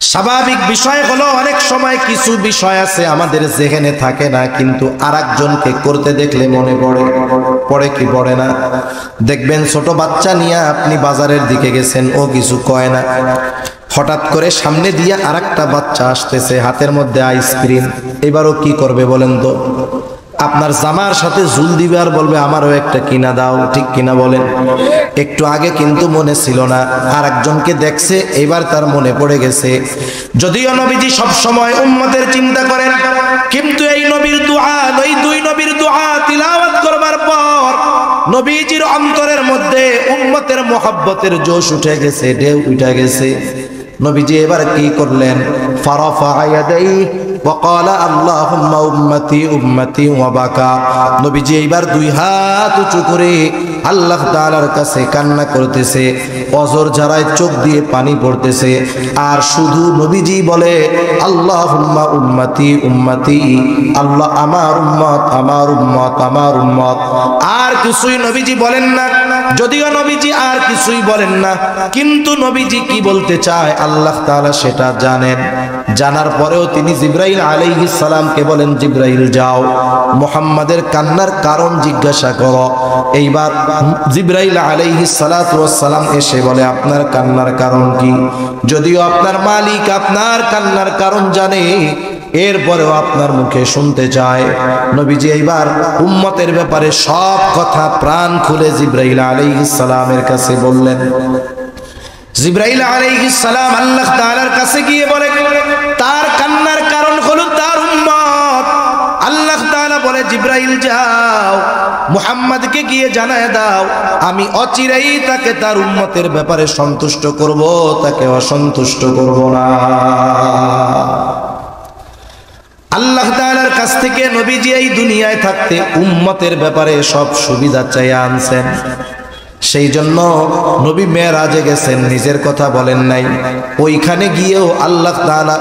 স্বাভাবিক বিষয় হলো অনেক সময় কিছু বিষয় আছে আমাদের যেখানে থাকে না কিন্তু আরেকজনকে করতে দেখলে মনে পড়ে কি পড়ে না দেখবেন ছোট বাচ্চা নিয়ে আপনি বাজারের দিকে গেছেন ও কিছু কয় না হঠাৎ করে সামনে দিয়ে আরেকটা বাচ্চা আসতেছে হাতের মধ্যে আইসক্রিম এবারও কি করবে বলেন তো আপনার জামার সাথে ঝুল দিবে আর বলবে আমারও একটা কিনা দাও ঠিক কিনা বলেন একটু আগে কিন্তু মনে ছিল না আর একজনকে দেখছে এবার তার মনে পড়ে গেছে যদিও নবীজি সব সময় উম্মতের চিন্তা করেন কিন্তু এই নবীর দোয়া ওই দুই নবীর দোয়া তিলাওয়াত করবার পর নবীজির অন্তরের মধ্যে উম্মতের মহব্বতের জোশ উঠে গেছে ঢেউ উঠে গেছে নবীজি এবার কি করলেন ফারাফা ইয়াদাইহি وقال اللهم امتي امتي وبكى নবীজি এইবার দুই হাত উঁচু করে আল্লাহ তাআলার কাছে কান্না করতেছে অজর ঝরায় চোখ দিয়ে পানি পড়তেছে আর শুধু নবীজি বলে আল্লাহুম্মা উম্মতি উম্মতি আল্লাহ আমার উম্মত আমার উম্মত আমার উম্মত আর কিছুই নবীজি বলেন না যদিও নবীজি আর কিছুই বলেন না কিন্তু নবীজি কি বলতে চায় আল্লাহ তাআলা সেটা জানেন জানার পরেও তিনি জিবরাইল আলাইহিস সালামকে বলেন জিবরাইল যাও মুহাম্মাদের কান্নার কারণ জিজ্ঞাসা করো এইবার জিবরাইল আলাইহিস সালাতু ওয়াস সালাম এসে বলে আপনার কান্নার কারণ কি যদিও আপনার মালিক আপনার কান্নার কারণ জানে এরপরেও আপনার মুখে শুনতে চায় নবীজি এইবার উম্মতের ব্যাপারে সব কথা প্রাণ খুলে জিবরাইল আলাইহিস সালামের কাছে বললেন জিবরাইল আলাইহিস সালাম আল্লাহ তাআলার কাছে গিয়ে বলে তার কান্নার কারণ হলো তার উম্মত আল্লাহ তাআলা বলে জিবরাইল যাও মুহাম্মদকে গিয়ে জানায় দাও আমি অচিরেই তাকে তার উম্মতের ব্যাপারে সন্তুষ্ট করব তাকে অসন্তুষ্ট করব না আল্লাহ তাআলার কাছ থেকে নবীজি এই দুনিয়ায় থাকতে উম্মতের ব্যাপারে সব সুবিধা চাইয়া আনছেন সেই জন্য নবী মেরাজে গেছেন, নিজের কথা বলেন নাই। ওইখানে গিয়েও আল্লাহ তাআলা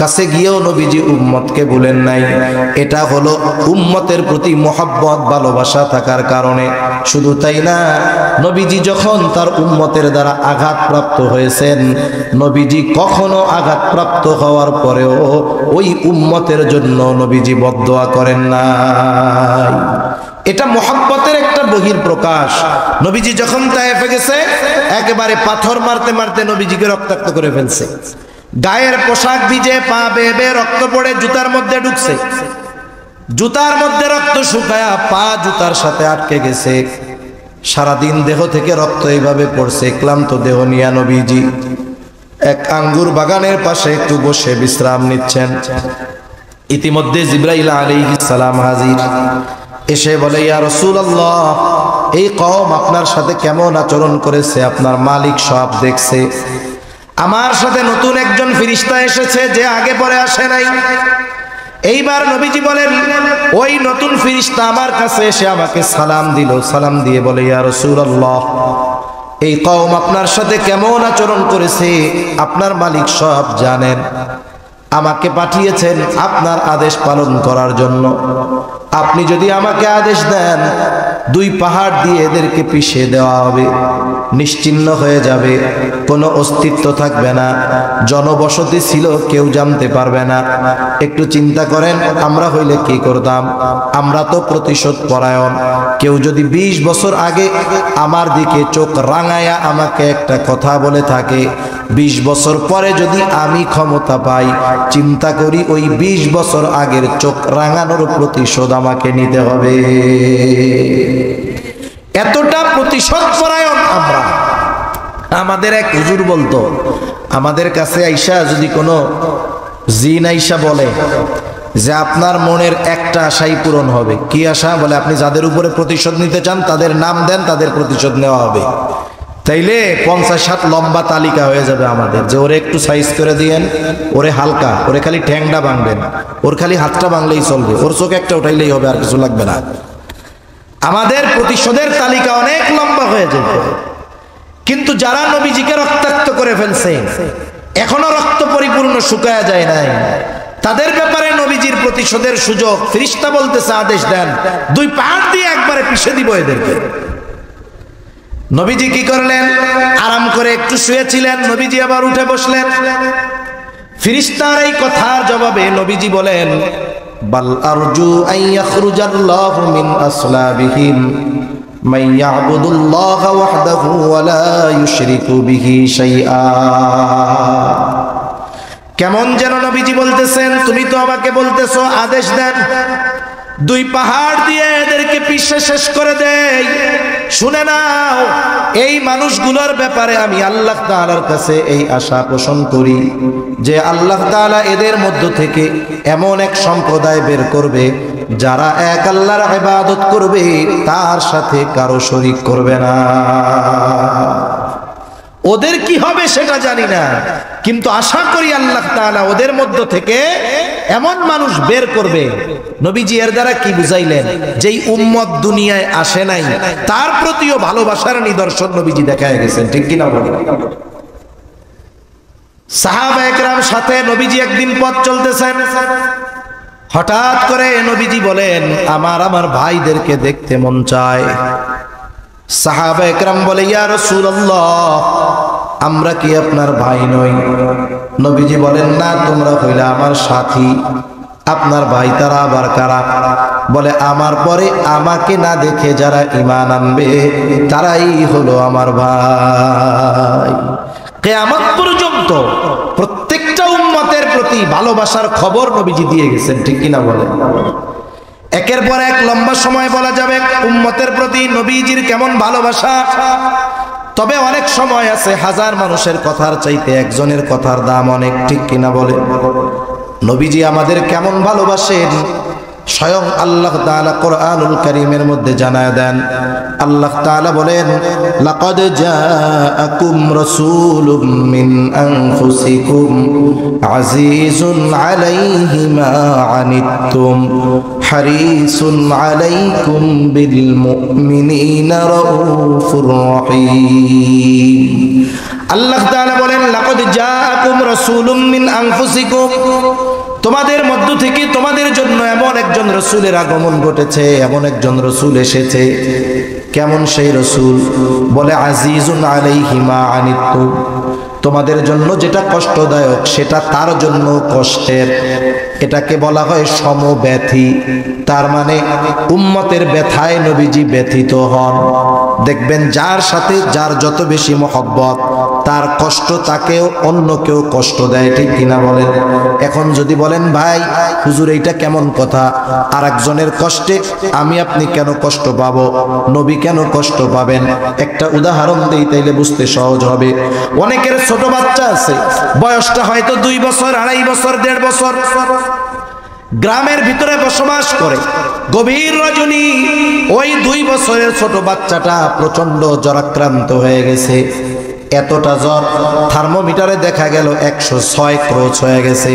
কাছে গিয়েও নবীজি উম্মতকে বলেন নাই। এটা হলো উম্মতের প্রতি মহব্বত, ভালোবাসা থাকার কারণে। শুধু তাই না, নবীজি যখন তার উম্মতের দ্বারা আঘাতপ্রাপ্ত হয়েছেন, নবীজি কখনো আঘাতপ্রাপ্ত হওয়ার পরেও ওই উম্মতের জন্য নবীজি বদদোয়া করেন নাই। এটা মহব্বতের একটা বহির প্রকাশ। নবীজি যখন তায়েফে গেছে, একেবারে পাথর মারতে মারতে নবীজিকে রক্তাক্ত করে ফেলছে। গায়ের পোশাক ভিজে, পা বেয়ে বেয়ে রক্ত পড়ে জুতার মধ্যে ঢুকছে, জুতার মধ্যে রক্ত শুকায়া পা জুতার সাথে আটকে গেছে। সারাদিন দেহ থেকে রক্ত এইভাবে পড়ছে। ক্লান্ত দেহ নিয়া নবীজি এক আঙ্গুর বাগানের পাশে একটু বসে বিশ্রাম নিচ্ছেন। ইতিমধ্যে জিবরাইল আলাইহিস সালাম হাজির, এসে বলে, ইয়া রাসূলুল্লাহ, এই কওম আপনার সাথে কেমন আচরণ করেছে আপনার মালিক সব দেখছে। আমার সাথে নতুন একজন ফেরেশতা এসেছে যে আগে পরে আসে নাই। এইবার নবীজি বলেন, ওই নতুন ফেরেশতা আমার কাছে এসে আমাকে সালাম দিল। সালাম দিয়ে বলে, ইয়া রাসূলুল্লাহ, এই কওম আপনার সাথে কেমন আচরণ করেছে আপনার মালিক সব জানেন। আমাকে পাঠিয়েছেন আপনার আদেশ পালন করার জন্য। আপনি যদি আমাকে আদেশ দেন, দুই পাহাড় দিয়ে এদেরকে পিষে দেওয়া হবে, নিশ্চিহ্ন হয়ে যাবে, কোনো অস্তিত্ব থাকবে না, জনবসতি ছিল কেউ জানতে পারবে না। একটু চিন্তা করেন, আমরা হইলে কি করতাম? আমরা তো প্রতিশোধ পরায়ণ। কেউ যদি 20 বছর আগে আমার দিকে চোখ রাঙায়া আমাকে একটা কথা বলে থাকে, 20 বছর পরে যদি আমি ক্ষমতা পাই, চিন্তা করি ওই 20 বছর আগের চোখ রাঙানোর প্রতিশোধ আমাকে নিতে হবে। এতটা প্রতিশোধ পরায়ণ আমরা। আমাদের এক হুজুর বলতো, আমাদের কাছে আইসা যদি কোনো জিন আইসা বলে যে আপনার মনের একটা আশাই পূরণ হবে। কি আশা? বলে আপনি যাদের উপরে প্রতিশোধ নিতে চান তাদের নাম দেন, তাদের প্রতিশোধ নেওয়া হবে। তাইলে 50-60 লম্বা তালিকা হয়ে যাবে আমাদের, যে ওরে একটু সাইজ করে দিয়েন, ওরে হালকা, ওরে খালি ঠ্যাংটা ভাঙবেন, ওর খালি হাতটা ভাঙলেই চলবে, ওর চোখ একটা উঠাইলেই হবে, আর কিছু লাগবে না। আমাদের প্রতিশোধের তালিকা অনেক লম্বা হয়ে যাবে। কিন্তু যারা নবীজিকে রক্তাক্ত করে ফেলছে, এখনো রক্ত পরিপূর্ণ শুকায়া যায় নাই, তাদের ব্যাপারে নবীজির প্রতিশোধের সুযোগ। ফেরেশতা বলতেছে, আদেশ দেন, দুই পাহাড় দিয়ে একবারে পিষে দিব এদেরকে। নবীজি কি করলেন? আরাম করে একটু শুয়েছিলেন, নবীজি আবার উঠে বসলেন। ফেরেশতার এই কথার জবাবে নবীজি বলেন, বাল আরজু আন ইয়াখরুজাল্লাহু মিন আসলাবিহিম মান ইয়াবুদুল্লাহ ওয়াহদাহু ওয়া লা ইউশরিকু বিহি শাইআ। কেমন যেন নবীজি বলতেছেন, তুমি তো আমাকে বলতেছো আদেশ দেন, দুই পাহাড় দিয়ে এদেরকে পিষে শেষ করে দেই। শুনে নাও, এই মানুষগুলোর ব্যাপারে আমি আল্লাহ তাআলার কাছে এই আশা পোষণ করি যে আল্লাহ তাআলা এদের মধ্য থেকে এমন এক সম্প্রদায় বের করবে যারা এক আল্লাহর ইবাদত করবে, তার সাথে কারো শরীক করবে না। ওদের কি হবে সেটা জানি না, কিন্তু আশা করি আল্লাহ তাআলা ওদের মধ্য থেকে এমন মানুষ বের করবে। নবীজি এর দ্বারা কি বুঝাইলেন? যেই উম্মত দুনিয়ায় আসে নাই, তার প্রতিও ভালোবাসার নিদর্শন নবীজি দেখায় গেছেন। ঠিক কিনা বলেন? সাহাবায়ে কেরাম সাথে নবীজি একদিন পথ চলতেছেন, হঠাৎ করে নবীজি বলেন, আমার ভাইদেরকে দেখতে মন চায়। সাহাবায়ে কেরাম বলে, ইয়া রাসূলুল্লাহ, আমরা কি আপনার ভাই নই? নবীজি বলেন, না, তোমরা হইলে আমার সাথী। আপনার ভাই তারা আবার কারা? বলে, আমার পরে আমাকে না দেখে যারা ঈমান আনবে তারাই হলো আমার ভাই। কিয়ামত পর্যন্ত প্রত্যেকটা উম্মতের প্রতি ভালোবাসার খবর নবীজি দিয়ে গেছেন। ঠিক কিনা বলেন? একের পর এক লম্বা সময় বলা যাবে উম্মতের প্রতি নবীজির কেমন ভালোবাসা। তবে অনেক সময় আছে হাজার মানুষের কথার চাইতে একজনের কথার দাম অনেক। ঠিক কিনা বলে? নবীজি আমাদের কেমন ভালোবাসেন স্বয়ং আল্লাহ তাআলা কোরআনুল কারীমের মধ্যে জানায় দেন। আল্লাহ তাআলা বলেন, লাকাদ জাআকুম রাসূলুম মিন আনফুসিকুম আজিজুন আলাইহি মা আনিতুম হারিসুন আলাইকুম বিল মুমিনিনা রাউফুর রহিম। আল্লাহ তাআলা বলেন, লাকাদ জাআকুম রাসূলুম মিন আনফুসিকুম, তোমাদের মধ্য থেকে তোমাদের জন্য এমন একজন রাসূলের আগমন ঘটেছে, এমন একজন রাসূল এসেছে। কেমন সেই রাসূল? বলে আজিজুন আলাইহি মা আনিতুম, তোমাদের জন্য যেটা কষ্টদায়ক সেটা তার জন্য কষ্টের। এটাকে বলা হয় সমব্যথী। তার মানে উম্মতের ব্যথায় নবীজি ব্যথিত হন। দেখবেন যার সাথে যার যত বেশি মহব্বত, তার কষ্ট তাকেও অন্য কেউ কষ্ট দেয়, ঠিক কিনা বলেন? এখন যদি বলেন ভাই হুজুর এইটা কেমন কথা, আর একজনের কষ্টে আমি আপনি কেন কষ্ট পাবো, নবী কেন কষ্ট পাবেন? একটা উদাহরণ দেই, তাইলে বুঝতে সহজ হবে। অনেকের ছোট বাচ্চা আছে, বয়সটা হয়তো 2 বছর, 2.5 বছর, 1.5 বছর, গ্রামের ভিতরে বসবাস করে। গভীর রজনী ওই 2 বছরের ছোট বাচ্চাটা প্রচন্ড জ্বরাক্রান্ত হয়ে গেছে। এতটা জ্বর, থার্মোমিটারে দেখা গেল 106 ক্রোচ হয়ে গেছে।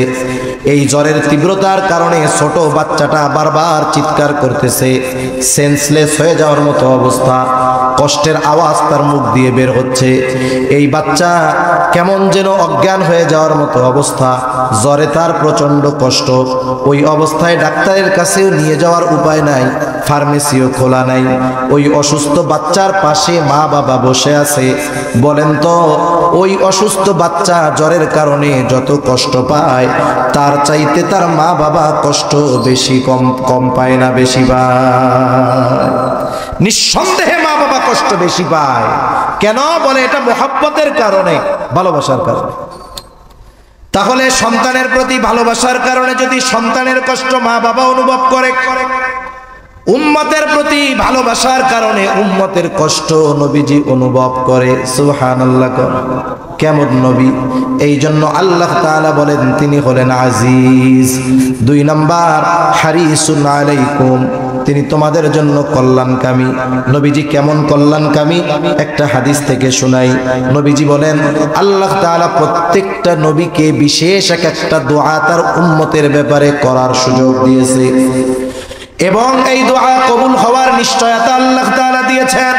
এই জ্বরের তীব্রতার কারণে ছোট বাচ্চাটা বারবার চিৎকার করতেছে, সেন্সলেস হয়ে যাওয়ার মতো অবস্থা, কষ্টের আওয়াজ তার মুখ দিয়ে বের হচ্ছে। এই বাচ্চা কেমন যেন অজ্ঞান হয়ে যাওয়ার মতো অবস্থা, জ্বরে তার প্রচন্ড কষ্ট। ওই অবস্থায় ডাক্তারের কাছেও নিয়ে যাওয়ার উপায় নাই, ফার্মেসিও খোলা নাই। ওই অসুস্থ বাচ্চার পাশে মা বাবা বসে আছে। বলেন তো, ওই অসুস্থ বাচ্চা জ্বরের কারণে যত কষ্ট পায়, তার চাইতে তার মা বাবা কষ্ট বেশি কম পায় না বেশি পায়? নিঃসন্দেহে মা বাবা কষ্ট বেশি পায়। কেন? বলে এটা মহব্বতের কারণে, ভালোবাসার কারণে। তাহলে সন্তানের প্রতি ভালোবাসার কারণে যদি সন্তানের কষ্ট মা বাবা অনুভব করে, উম্মতের প্রতি ভালোবাসার কারণে উম্মতের কষ্ট নবীজি অনুভব করে। সুবহানাল্লাহ। কেমন নবী? এই জন্য আল্লাহ তাআলা বলেন তিনি হলেন আজিজ। 2 নাম্বার, হারিসুন আলাইকুম, তিনি তোমাদের জন্য কল্যাণকামী। নবীজি কেমন কল্যাণকামী? একটা হাদিস থেকে শোনাই। নবীজি বলেন আল্লাহ তাআলা প্রত্যেকটা নবীকে বিশেষ একটা দোয়া তার উম্মতের ব্যাপারে করার সুযোগ দিয়েছে, এবং এই দোয়া কবুল হওয়ার নিশ্চয়তা আল্লাহ তাআলা দিয়েছেন।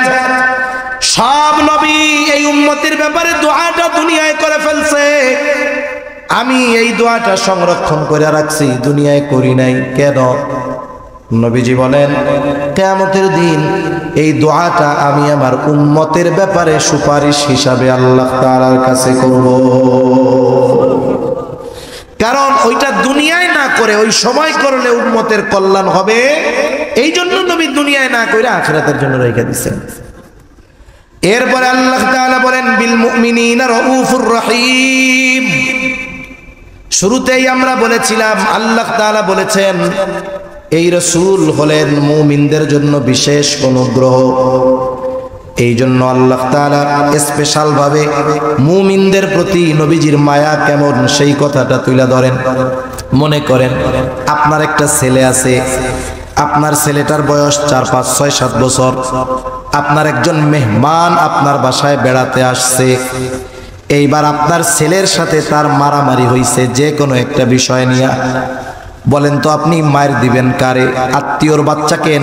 সব নবী এই উম্মতের ব্যাপারে দোয়াটা দুনিয়ায় করে ফেলছে, আমি এই দোয়াটা সংরক্ষণ করে রাখছি, দুনিয়ায় করি নাই। কেন? নবীজি বলেন কিয়ামতের দিন এই দোয়াটা আমি আমার উম্মতের ব্যাপারে সুপারিশ হিসাবে আল্লাহ তাআলার কাছে করব। কারণ ওইটা দুনিয়ায় না করে ওই সময় করলে উম্মতের কল্যাণ হবে, এই জন্য নবী দুনিয়ায় না করে আখিরাতের জন্য রেখে দিয়েছেন। এরপরে আল্লাহ তাআলা বলেন বিল মুমিনিনা রাউফুর রহিম। শুরুতেই আমরা বলেছিলাম আল্লাহ তাআলা বলেছেন এই রাসূল হলেন মুমিনদের জন্য বিশেষ অনুগ্রহ। এই জন্য আল্লাহ তাআলা স্পেশাল ভাবে মুমিনদের প্রতি নবীজির মায়া কেমন সেই কথাটা তুলে ধরেন। মনে করেন আপনার একটা ছেলে আছে, আপনার ছেলেটার বয়স 4, 5, 6, 7 বছর। আপনার একজন মেহমান আপনার বাসায় বেড়াতে আসছে। এইবার আপনার ছেলের সাথে তার মারামারি হইছে যে কোনো একটা বিষয় নিয়ে। বলেন তো আপনি মার দিবেন কারে? আত্মীয়র বাচ্চাকে?